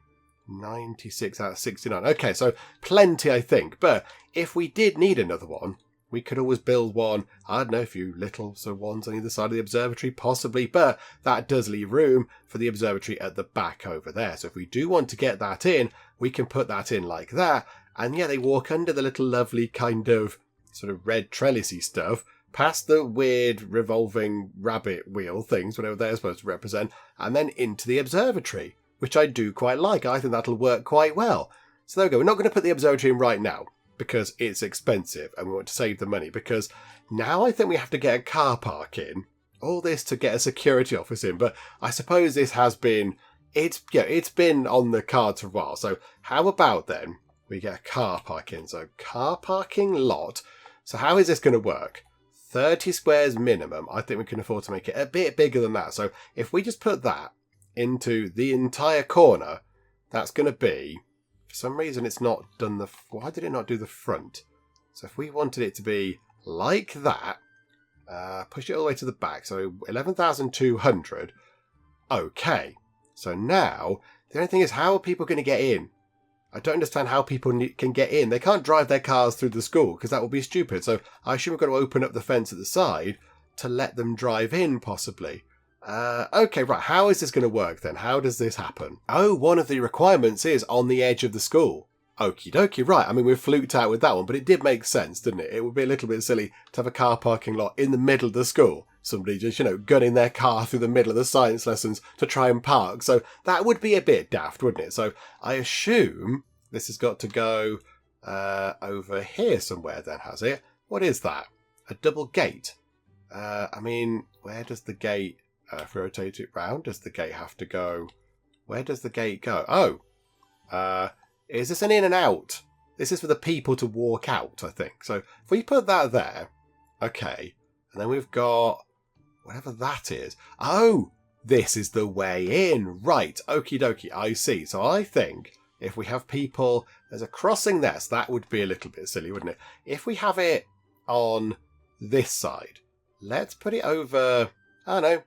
96 out of 69. Okay, so plenty, I think. But if we did need another one, We could always build one, I don't know, a few little ones on either side of the observatory, possibly, but that does leave room for the observatory at the back over there. So if we do want to get that in, we can put that in like that. And yeah, they walk under the little lovely kind of sort of red trellisy stuff, past the weird revolving rabbit wheel things, whatever they're supposed to represent, and then into the observatory, which I do quite like. I think that'll work quite well. So there we go. We're not going to put the observatory in right now, because it's expensive and we want to save the money, because now I think we have to get a car park in. All this to get a security office in, but I suppose this has been, it's been on the cards for a while. So how about then we get a car park in? So car parking lot. So how is this going to work? 30 squares minimum. I think we can afford to make it a bit bigger than that. So if we just put that into the entire corner, that's going to be, for some reason it's not done why did it not do the front? So if we wanted it to be like that, push it all the way to the back, so 11,200. Okay, so now the only thing is, how are people going to get in? I don't understand how people can get in. They can't drive their cars through the school because that would be stupid. So I assume we've got to open up the fence at the side to let them drive in, possibly. Okay, right. How is this going to work then? How does this happen? Oh, one of the requirements is on the edge of the school. Okie dokie, right. I mean, we've fluked out with that one, but it did make sense, didn't it? It would be a little bit silly to have a car parking lot in the middle of the school. Somebody just, gunning their car through the middle of the science lessons to try and park. So that would be a bit daft, wouldn't it? So I assume this has got to go over here somewhere then, has it? What is that? A double gate? I mean, where does the gate... if we rotate it round, does the gate have to go... Where does the gate go? Oh! Is this an in and out? This is for the people to walk out, I think. So if we put that there... Okay. And then we've got... Whatever that is. Oh! This is the way in. Right. Okie dokie. I see. So I think if we have people... There's a crossing there, so that would be a little bit silly, wouldn't it? If we have it on this side, let's put it over... I don't know.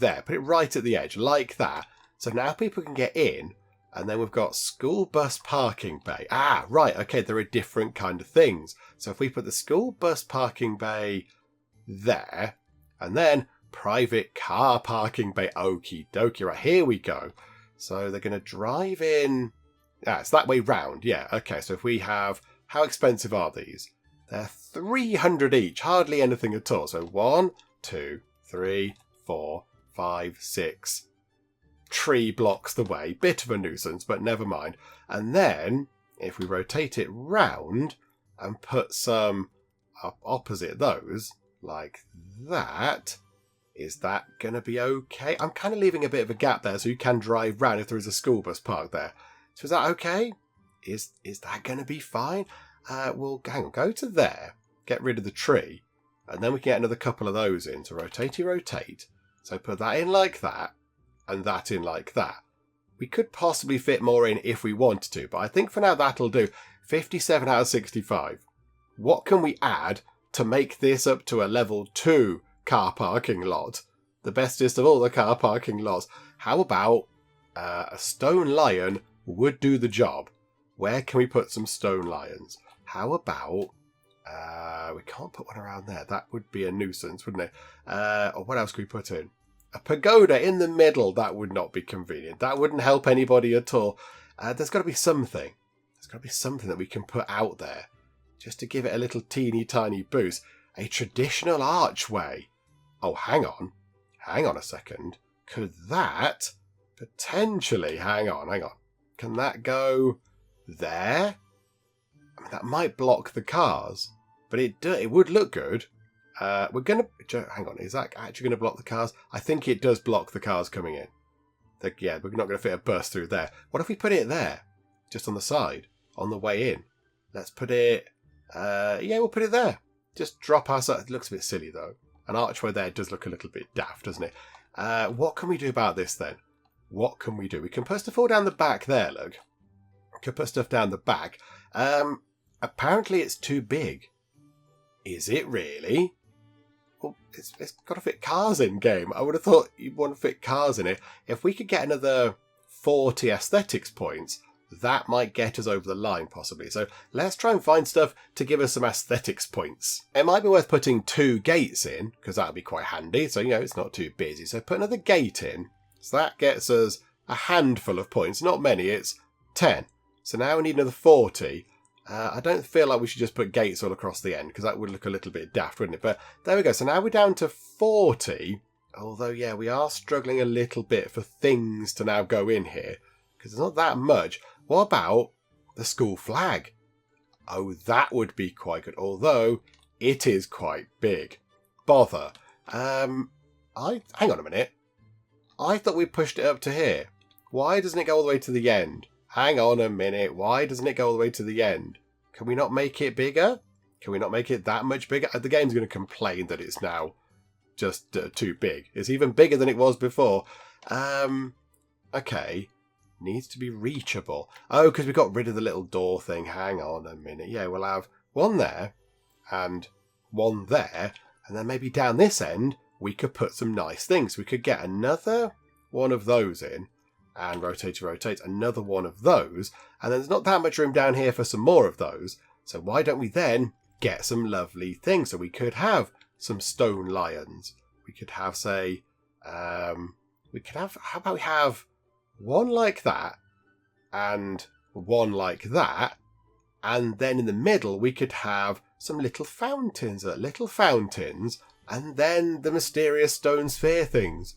There, put it right at the edge, like that. So now people can get in, and then we've got school bus parking bay. Ah, right, okay, there are different kind of things. So if we put the school bus parking bay there, and then private car parking bay, okie dokie, right, here we go. So they're going to drive in... Ah, it's that way round, yeah, okay, so if we have... How expensive are these? They're 300 each, hardly anything at all. So 1, 2, 3, 4... 5, 6 tree blocks the way. Bit of a nuisance, but never mind. And then, if we rotate it round and put some up opposite those, like that, is that going to be okay? I'm kind of leaving a bit of a gap there so you can drive round if there is a school bus parked there. So is that okay? Is that going to be fine? Well, hang on, go to there, get rid of the tree, and then we can get another couple of those in. So rotate. So put that in like that, and that in like that. We could possibly fit more in if we wanted to, but I think for now that'll do. 57 out of 65. What can we add to make this up to a level 2 car parking lot? The bestest of all the car parking lots. How about a stone lion would do the job? Where can we put some stone lions? How about... we can't put one around there. That would be a nuisance, wouldn't it? Or what else could we put in? A pagoda in the middle. That would not be convenient. That wouldn't help anybody at all. There's got to be something. There's got to be something that we can put out there just to give it a little teeny tiny boost. A traditional archway. Oh, hang on. Hang on a second. Could that potentially... Hang on. Can that go there? I mean, that might block the cars, but it would look good. We're going to... Hang on, is that actually going to block the cars? I think it does block the cars coming in. Yeah, we're not going to fit a bus through there. What if we put it there? Just on the side, on the way in. Let's put it... yeah, we'll put it there. Just drop our side. It looks a bit silly, though. An archway there does look a little bit daft, doesn't it? What can we do about this, then? What can we do? We can put stuff all down the back there, look. We can put stuff down the back. Apparently it's too big. Is it really? Well, it's got to fit cars in, game. I would have thought you'd want to fit cars in it. If we could get another 40 aesthetics points, that might get us over the line possibly. So let's try and find stuff to give us some aesthetics points. It might be worth putting 2 gates in, because that'll be quite handy. So, it's not too busy. So put another gate in. So that gets us a handful of points. Not many, it's 10. So now we need another 40. I don't feel like we should just put gates all across the end, because that would look a little bit daft, wouldn't it? But there we go. So now we're down to 40. Although, yeah, we are struggling a little bit for things to now go in here, because there's not that much. What about the school flag? Oh, that would be quite good, although it is quite big. Bother. Hang on a minute. I thought we pushed it up to here. Why doesn't it go all the way to the end? Hang on a minute. Why doesn't it go all the way to the end? Can we not make it bigger? Can we not make it that much bigger? The game's going to complain that it's now just too big. It's even bigger than it was before. Okay. Needs to be reachable. Oh, because we got rid of the little door thing. Hang on a minute. Yeah, we'll have one there and one there. And then maybe down this end, we could put some nice things. We could get another one of those in and rotate, another one of those. And then there's not that much room down here for some more of those. So why don't we then get some lovely things? So we could have some stone lions. We could have, say, how about we have one like that and one like that, and then in the middle we could have some little fountains, and then the mysterious stone sphere things.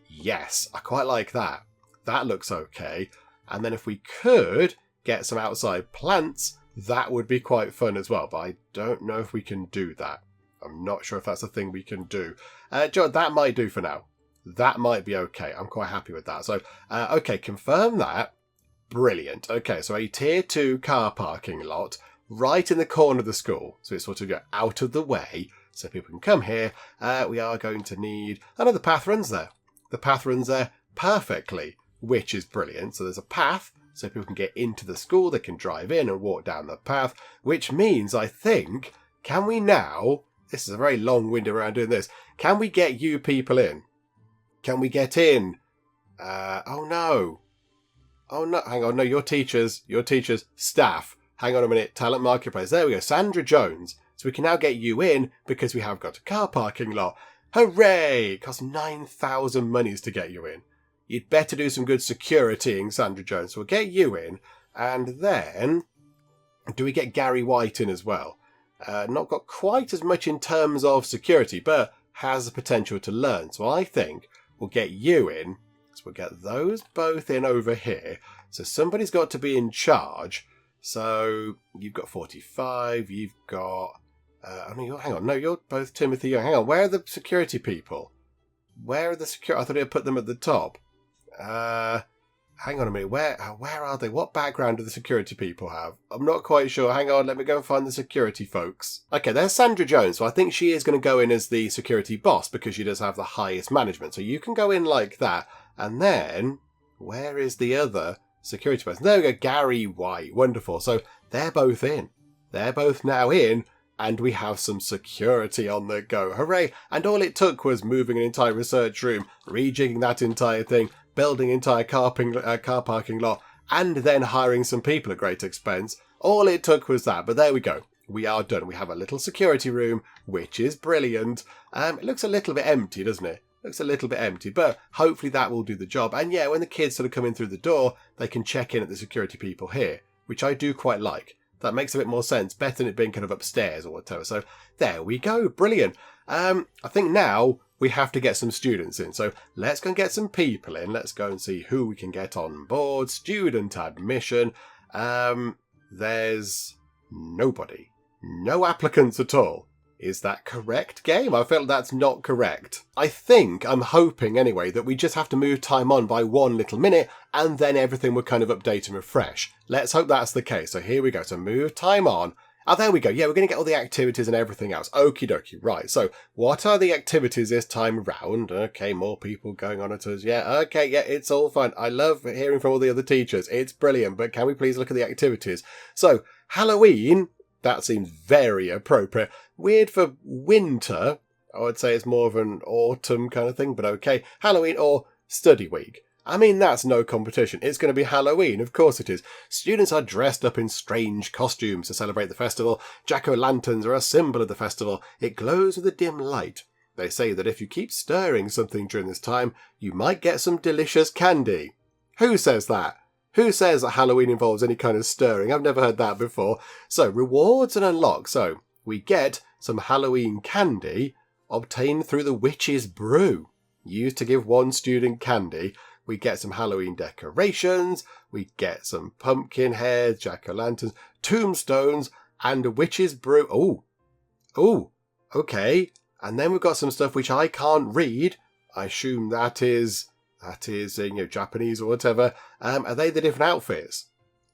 Yes, I quite like that. That looks okay. And then if we could get some outside plants, that would be quite fun as well, but I don't know if we can do that. I'm not sure if that's a thing we can do. John, that might do for now. That might be okay. I'm quite happy with that. So, okay, confirm that. Brilliant. Okay, so a tier 2 car parking lot right in the corner of the school. So it's sort of out of the way so people can come here. We are going to need... I know the path runs there. The path runs there perfectly, which is brilliant. So there's a path so people can get into the school. They can drive in and walk down the path, which means, I think, can we now... This is a very long-winded way of doing this. Can we get you people in? Can we get in? Oh no. Hang on. No, your teachers, staff. Hang on a minute. Talent Marketplace. There we go. Sandra Jones. So we can now get you in because we have got a car parking lot. Hooray! It costs 9,000 monies to get you in. You'd better do some good securitying, Sandra Jones. So we'll get you in. And then, do we get Gary White in as well? Not got quite as much in terms of security, but has the potential to learn. So I think we'll get you in. So we'll get those both in over here. So somebody's got to be in charge. So you've got 45. You've got... hang on. No, you're both Timothy Young. Hang on. Where are the security people? Where are the security... I thought I'd put them at the top. Hang on a minute. Where are they? What background do the security people have? I'm not quite sure. Hang on. Let me go and find the security folks. Okay, there's Sandra Jones. So I think she is going to go in as the security boss because she does have the highest management. So you can go in like that. And then, where is the other security person? There we go. Gary White. Wonderful. So they're both in. They're both now in. And we have some security on the go. Hooray. And all it took was moving an entire research room, rejigging that entire thing, building an entire car parking lot, and then hiring some people at great expense. All it took was that. But there we go. We are done. We have a little security room, which is brilliant. It looks a little bit empty, doesn't it? Looks a little bit empty, but hopefully that will do the job. And yeah, when the kids sort of come in through the door, they can check in at the security people here, which I do quite like. That makes a bit more sense, better than it being kind of upstairs or whatever. So there we go. Brilliant. I think now we have to get some students in. So let's go and get some people in. Let's go and see who we can get on board. Student admission. There's nobody. No applicants at all. Is that correct, game? I feel that's not correct. I'm hoping anyway, that we just have to move time on by 1 little minute and then everything will kind of update and refresh. Let's hope that's the case. So here we go. So move time on. Oh, there we go. Yeah, we're going to get all the activities and everything else. Okie dokie. Right. So what are the activities this time round? Okay, more people going on at us. Yeah, okay. Yeah, it's all fun. I love hearing from all the other teachers. It's brilliant. But can we please look at the activities? So Halloween... That seems very appropriate. Weird for winter. I would say it's more of an autumn kind of thing, but okay. Halloween or study week. I mean, that's no competition. It's going to be Halloween, of course it is. Students are dressed up in strange costumes to celebrate the festival. Jack-o'-lanterns are a symbol of the festival. It glows with a dim light. They say that if you keep stirring something during this time, you might get some delicious candy. Who says that? Who says that Halloween involves any kind of stirring? I've never heard that before. So, rewards and unlock. So, we get some Halloween candy obtained through the witch's brew, used to give one student candy. We get some Halloween decorations, we get some pumpkin heads, jack-o'-lanterns, tombstones, and a witch's brew. Oh, okay. And then we've got some stuff which I can't read. I assume that is Japanese or whatever. Are they the different outfits?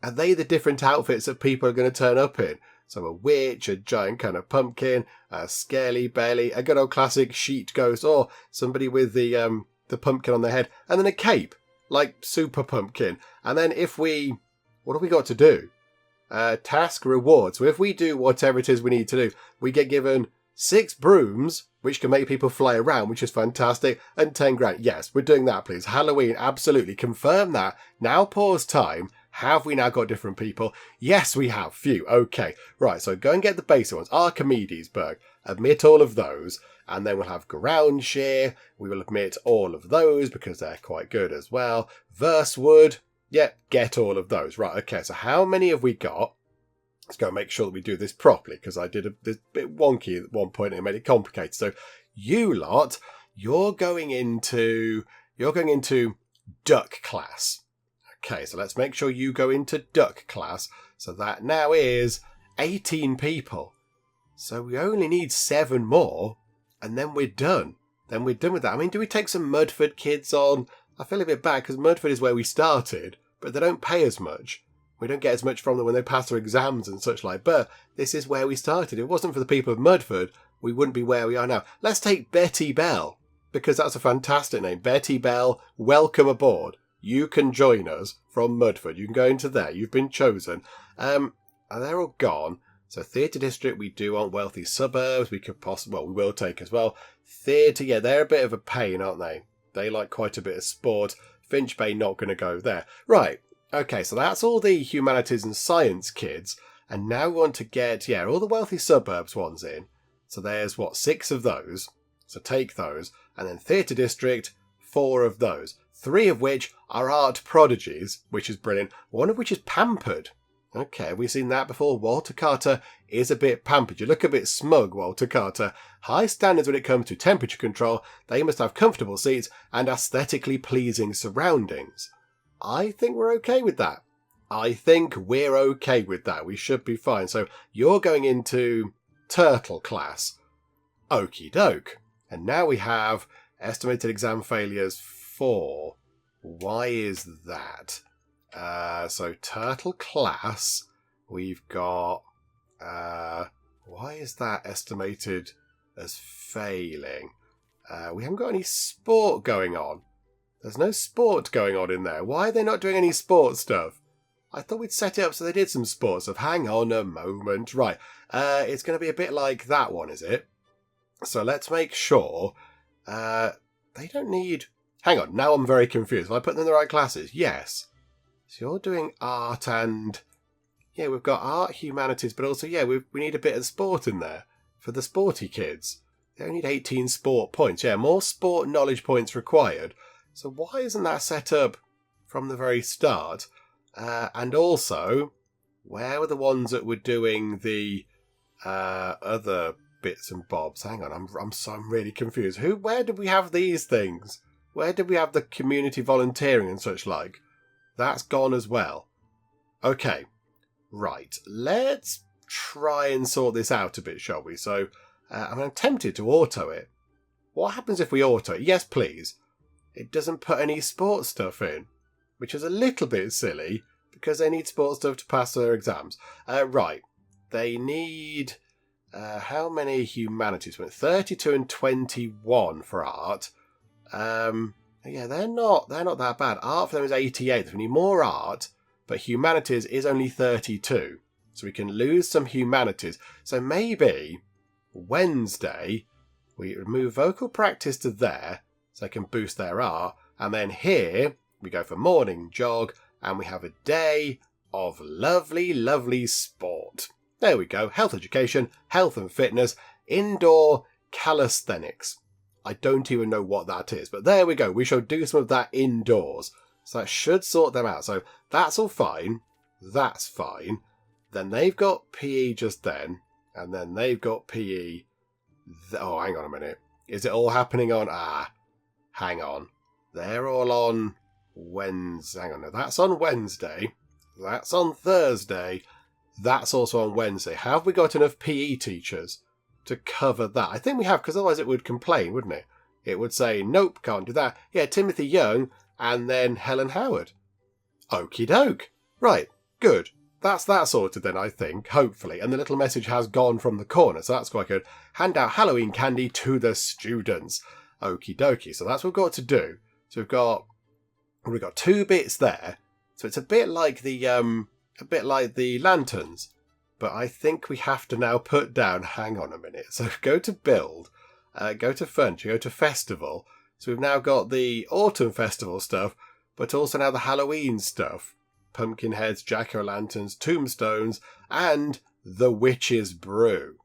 Are they the different outfits that people are going to turn up in? So a witch, a giant kind of pumpkin, a scaly belly, a good old classic sheet ghost, or somebody with the pumpkin on their head, and then a cape, like Super Pumpkin. And then what have we got to do? Task reward. So if we do whatever it is we need to do, we get given 6 brooms, which can make people fly around, which is fantastic, and 10 grand. Yes, we're doing that, please. Halloween, absolutely. Confirm that. Now pause time. Have we now got different people? Yes, we have. Phew. Okay. Right, so go and get the basic ones. Archimedesburg. Admit all of those. And then we'll have ground shear. We will admit all of those because they're quite good as well. Versewood. Yep, get all of those. Right, okay. So how many have we got? Let's go and make sure that we do this properly, because I did this bit wonky at one point and it made it complicated. So you lot, you're going into duck class. Okay, so let's make sure you go into duck class. So that now is 18 people. So we only need 7 more, and then we're done. Then we're done with that. I mean, do we take some Mudford kids on? I feel a bit bad because Mudford is where we started, but they don't pay as much. We don't get as much from them when they pass their exams and such like. But this is where we started. If it wasn't for the people of Mudford, we wouldn't be where we are now. Let's take Betty Bell, because that's a fantastic name. Betty Bell, welcome aboard. You can join us from Mudford. You can go into there. You've been chosen. They're all gone. So Theatre District, we do want wealthy suburbs. We could we will take as well. Theatre, yeah, they're a bit of a pain, aren't they? They like quite a bit of sport. Finch Bay, not going to go there. Right. Okay, so that's all the humanities and science kids. And now we want to get, all the wealthy suburbs ones in. So there's, 6 of those. So take those. And then Theatre District, 4 of those. 3 of which are art prodigies, which is brilliant. 1 of which is pampered. Okay, we've seen that before. Walter Carter is a bit pampered. You look a bit smug, Walter Carter. High standards when it comes to temperature control. They must have comfortable seats and aesthetically pleasing surroundings. I think we're okay with that. We should be fine. So you're going into turtle class. Okie doke. And now we have estimated exam failures 4. Why is that? So turtle class, we've got, why is that estimated as failing? We haven't got any sport going on. There's no sport going on in there. Why are they not doing any sport stuff? I thought we'd set it up so they did some sport stuff. Hang on a moment. Right. It's going to be a bit like that one, is it? So let's make sure. They don't need... Hang on. Now I'm very confused. Have I put them in the right classes? Yes. So you're doing art and... Yeah, we've got art, humanities, but also, we need a bit of sport in there for the sporty kids. They only need 18 sport points. Yeah, more sport knowledge points required. So why isn't that set up from the very start? And also, where were the ones that were doing the other bits and bobs? Hang on, I'm really confused. Where did we have these things? Where did we have the community volunteering and such like? That's gone as well. Okay, right. Let's try and sort this out a bit, shall we? So, I'm tempted to auto it. What happens if we auto it? Yes, please. It doesn't put any sports stuff in, which is a little bit silly because they need sports stuff to pass their exams. Right. They need, how many humanities? 32 and 21 for art. They're not that bad. Art for them is 88. We need more art, but humanities is only 32. So we can lose some humanities. So maybe Wednesday we move vocal practice to there, so I can boost their art. And then here, we go for morning jog, and we have a day of lovely, lovely sport. There we go. Health education, health and fitness, indoor calisthenics. I don't even know what that is, but there we go. We shall do some of that indoors. So that should sort them out. So that's all fine. That's fine. Then they've got PE just then, and then they've got PE. Oh, hang on a minute. Is it all happening on... hang on. They're all on Wednesday. Hang on, no, that's on Wednesday. That's on Thursday. That's also on Wednesday. Have we got enough PE teachers to cover that? I think we have, because otherwise it would complain, wouldn't it? It would say, nope, can't do that. Yeah, Timothy Young and then Helen Howard. Okie doke. Right, good. That's that sorted then, I think, hopefully. And the little message has gone from the corner, so that's quite good. Hand out Halloween candy to the students. Okie dokie. So that's what we've got to do. So we've got 2 bits there. So it's a bit like the lanterns. But I think we have to now put down, hang on a minute. So go to build, go to furniture, go to festival. So we've now got the autumn festival stuff, but also now the Halloween stuff. Pumpkin heads, jack-o'-lanterns, tombstones, and the witch's brew.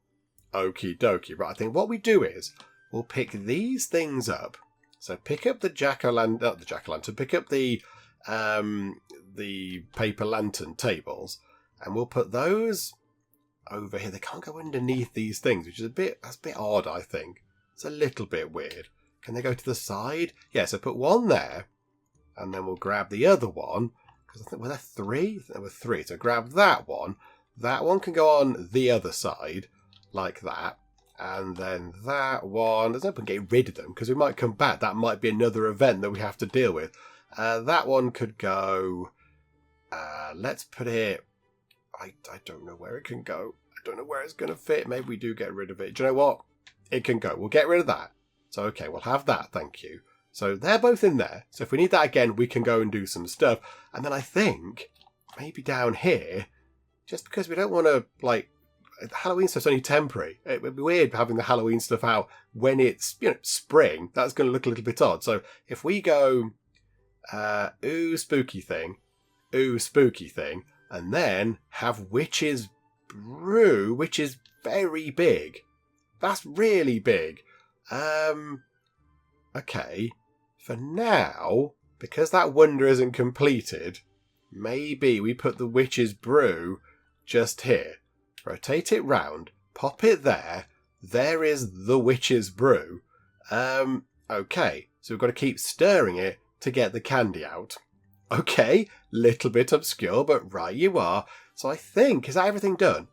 Okie dokie. Right, I think what we do is we'll pick these things up. So pick up the jack-o'-lantern, not the jack-o'-lantern, pick up the paper lantern tables, and we'll put those over here. They can't go underneath these things, which is that's a bit odd, I think. It's a little bit weird. Can they go to the side? Yeah, so put one there, and then we'll grab the other one. Because I think, were there 3? There were 3. So grab that one. That one can go on the other side, like that. And then that one, there's no point getting rid of them, because we might come back. That might be another event that we have to deal with. That one could go, let's put it, I don't know where it can go. I don't know where it's going to fit. Maybe we do get rid of it. Do you know what? It can go. We'll get rid of that. So, okay, we'll have that. Thank you. So they're both in there. So if we need that again, we can go and do some stuff. And then I think maybe down here, just because we don't want to, like, Halloween stuff's only temporary. It would be weird having the Halloween stuff out when it's, spring. That's going to look a little bit odd. So if we go, ooh, spooky thing, and then have witch's brew, which is very big. That's really big. Okay. For now, because that wonder isn't completed, maybe we put the witch's brew just here. Rotate it round, pop it there. There is the witch's brew. Okay, so we've got to keep stirring it to get the candy out. Okay, little bit obscure, but right you are. So I think, is that everything done?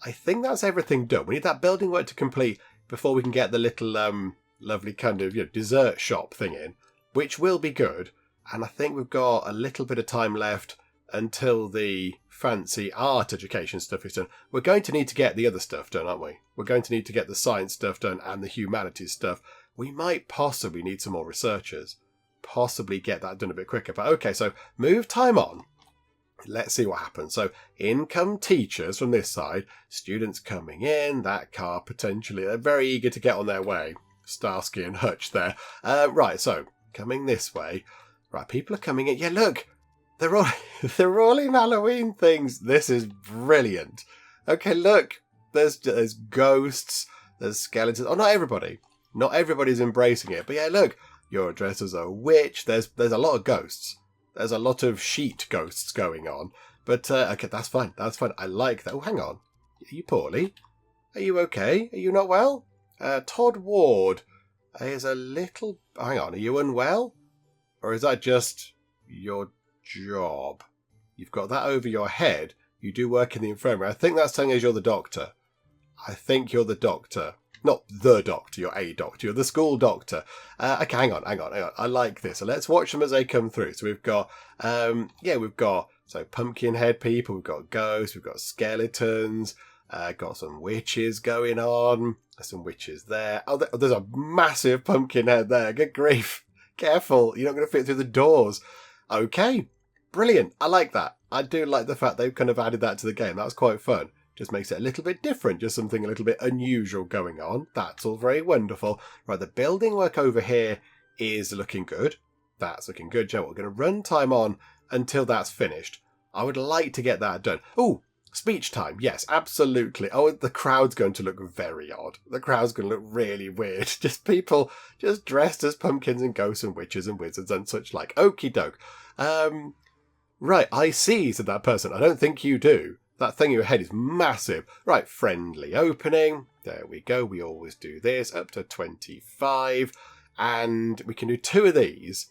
I think that's everything done. We need that building work to complete before we can get the little lovely kind of dessert shop thing in, which will be good. And I think we've got a little bit of time left until the fancy art education stuff is done. We're going to need to get the other stuff done, aren't we? We're going to need to get the science stuff done and the humanities stuff. We might possibly need some more researchers. Possibly get that done a bit quicker. But okay, so move time on. Let's see what happens. So in come teachers from this side, students coming in, that car potentially. They're very eager to get on their way. Starsky and Hutch there. Right, so coming this way. Right, people are coming in. Yeah, look, they're all in Halloween things. This is brilliant. Okay, look, there's ghosts, there's skeletons. Oh, not everybody. Not everybody's embracing it. But yeah, look, you're dressed as a witch. There's a lot of ghosts. There's a lot of sheet ghosts going on. But okay, that's fine. That's fine. I like that. Oh, hang on. Are you poorly? Are you okay? Are you not well? Todd Ward is a little... Hang on, are you unwell? Or is that just your job? You've got that over your head. You do work in the infirmary. I think that's telling us you're the doctor. I think you're the doctor. Not the doctor, you're a doctor. You're the school doctor. Okay, hang on. I like this. So let's watch them as they come through. So we've got, we've got pumpkin head people. We've got ghosts. We've got skeletons. Got some witches going on. There's some witches there. Oh, there's a massive pumpkin head there. Good grief. Careful. You're not going to fit through the doors. Okay. Brilliant. I like that. I do like the fact they've kind of added that to the game. That's quite fun. Just makes it a little bit different. Just something a little bit unusual going on. That's all very wonderful. Right, the building work over here is looking good. That's looking good, Joe. We're going to run time on until that's finished. I would like to get that done. Oh, speech time. Yes, absolutely. Oh, the crowd's going to look very odd. The crowd's going to look really weird. Just people just dressed as pumpkins and ghosts and witches and wizards and such like. Okie doke. Right, I see, said that person. I don't think you do. That thing in your head is massive. Right, friendly opening. There we go. We always do this. Up to 25. And we can do 2 of these.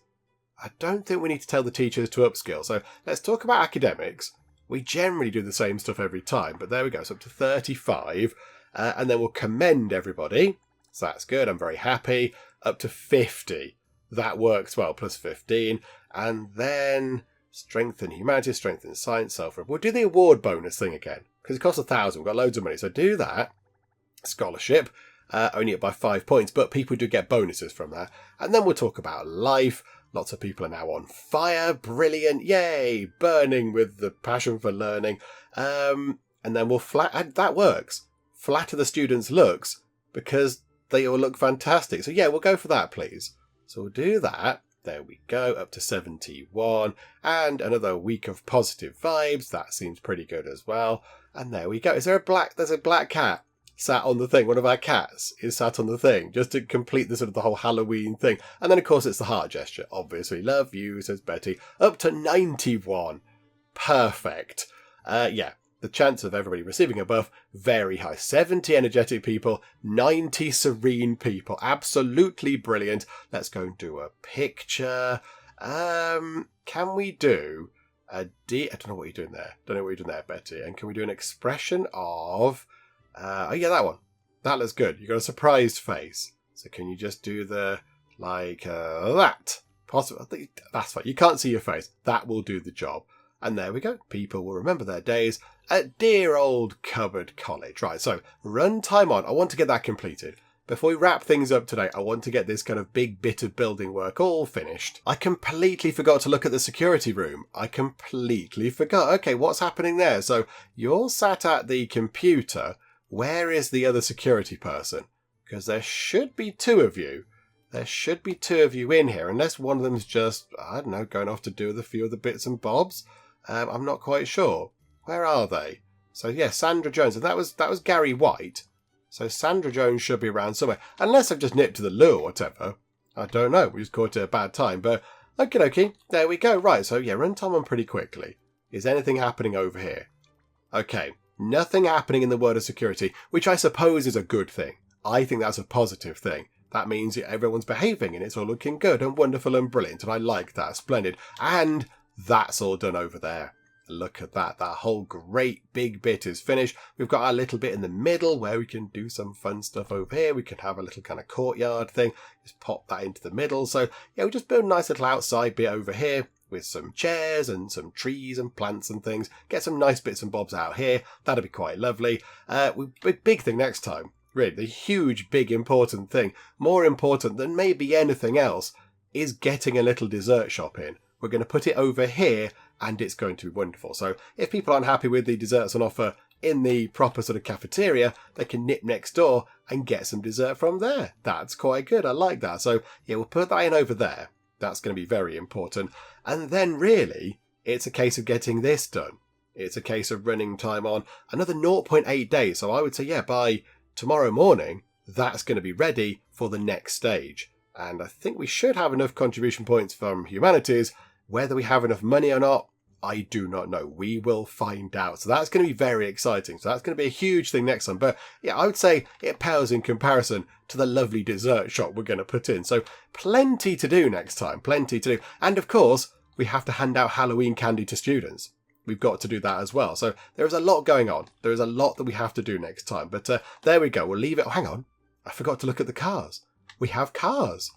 I don't think we need to tell the teachers to upskill. So let's talk about academics. We generally do the same stuff every time. But there we go. So up to 35. And then we'll commend everybody. So that's good. I'm very happy. Up to 50. That works well. Plus 15. And then strength in humanities, strength in science, self-reward. We'll do the award bonus thing again. Because it costs 1,000. We've got loads of money. So do that. Scholarship. Only up by 5 points. But people do get bonuses from that. And then we'll talk about life. Lots of people are now on fire. Brilliant. Yay. Burning with the passion for learning. And then we'll and that works. Flatter the students' looks because they all look fantastic. So yeah, we'll go for that, please. So we'll do that. There we go. Up to 71. And another week of positive vibes. That seems pretty good as well. And there we go. There's a black cat sat on the thing. One of our cats is sat on the thing just to complete the whole Halloween thing. And then, of course, it's the heart gesture. Obviously, love you, says Betty. Up to 91. Perfect. Yeah, the chance of everybody receiving a buff, very high. 70 energetic people, 90 serene people. Absolutely brilliant. Let's go and do a picture. Can we do I don't know what you're doing there. Don't know what you're doing there, Betty. And can we do an expression of... oh, yeah, that one. That looks good. You've got a surprised face. So can you just do the, that? Possibly. That's fine. You can't see your face. That will do the job. And there we go. People will remember their days at dear old cupboard college. Right, so run time on. I want to get that completed. Before we wrap things up today, I want to get this kind of big bit of building work all finished. I completely forgot to look at the security room. I completely forgot. Okay, what's happening there? So you're sat at the computer. Where is the other security person? Because there should be 2 of you. There should be 2 of you in here, unless one of them's just, I don't know, going off to do with a few of the bits and bobs. I'm not quite sure. Where are they? So yeah, Sandra Jones. And that was Gary White. So Sandra Jones should be around somewhere. Unless I've just nipped to the loo or whatever. I don't know. We just caught it at a bad time. But okie dokie. There we go. Right. So yeah, run time on pretty quickly. Is anything happening over here? Okay. Nothing happening in the world of security, which I suppose is a good thing. I think that's a positive thing. That means everyone's behaving and it's all looking good and wonderful and brilliant. And I like that. Splendid. And that's all done over there. Look at that. That whole great big bit is finished. We've got our little bit in the middle where we can do some fun stuff over here. We can have a little kind of courtyard thing. Just pop that into the middle. So yeah, we just build a nice little outside bit over here with some chairs and some trees and plants and things. Get some nice bits and bobs out here. That'd be quite lovely. Big thing next time. Really, the huge, big, important thing, more important than maybe anything else, is getting a little dessert shop in. We're going to put it over here and it's going to be wonderful. So if people aren't happy with the desserts on offer in the proper sort of cafeteria, they can nip next door and get some dessert from there. That's quite good. I like that. So yeah, we'll put that in over there. That's going to be very important. And then really, it's a case of getting this done. It's a case of running time on another 0.8 days. So I would say, yeah, by tomorrow morning, that's going to be ready for the next stage. And I think we should have enough contribution points from humanities. Whether we have enough money or not, I do not know. We will find out. So that's going to be very exciting. So that's going to be a huge thing next time. But yeah, I would say it pales in comparison to the lovely dessert shop we're going to put in. So plenty to do next time. Plenty to do. And of course, we have to hand out Halloween candy to students. We've got to do that as well. So there is a lot going on. There is a lot that we have to do next time. But there we go. We'll leave it. Oh, hang on. I forgot to look at the cars. We have cars.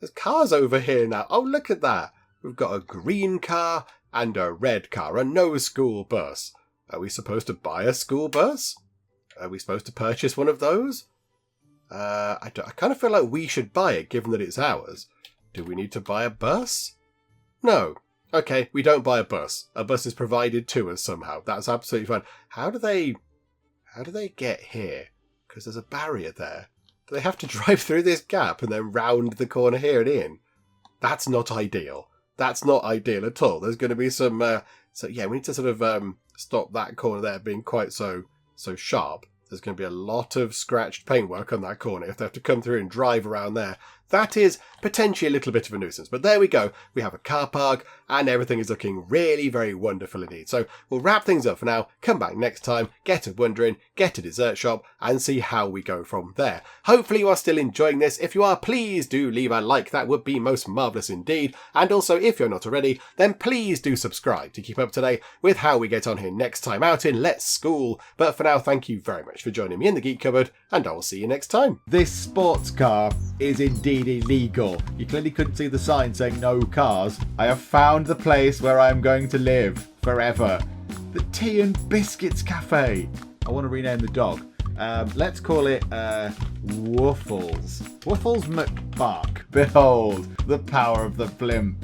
There's cars over here now. Oh, look at that. We've got a green car and a red car, and no school bus. Are we supposed to buy a school bus? Are we supposed to purchase one of those? I kind of feel like we should buy it, given that it's ours. Do we need to buy a bus? No. Okay, we don't buy a bus. A bus is provided to us somehow. That's absolutely fine. How do they get here? Because there's a barrier there. Do they have to drive through this gap and then round the corner here and in? That's not ideal. That's not ideal at all. There's going to be some... we need to sort of stop that corner there being quite so sharp. There's going to be a lot of scratched paintwork on that corner if they have to come through and drive around there. That is potentially a little bit of a nuisance. But there we go. We have a car park and everything is looking really very wonderful indeed. So we'll wrap things up for now, come back next time, get a wondering, get a dessert shop and see how we go from there. Hopefully you are still enjoying this. If you are, please do leave a like. That would be most marvellous indeed. And also if you're not already, then please do subscribe to keep up to date with how we get on here next time out in Let's School. But for now, thank you very much for joining me in the Geek Cupboard and I will see you next time. This sports car is indeed illegal. You clearly couldn't see the sign saying no cars. I have found the place where I am going to live forever. The Tea and Biscuits Cafe. I want to rename the dog. Let's call it Woofles. Woofles McBuck. Behold, the power of the blimp.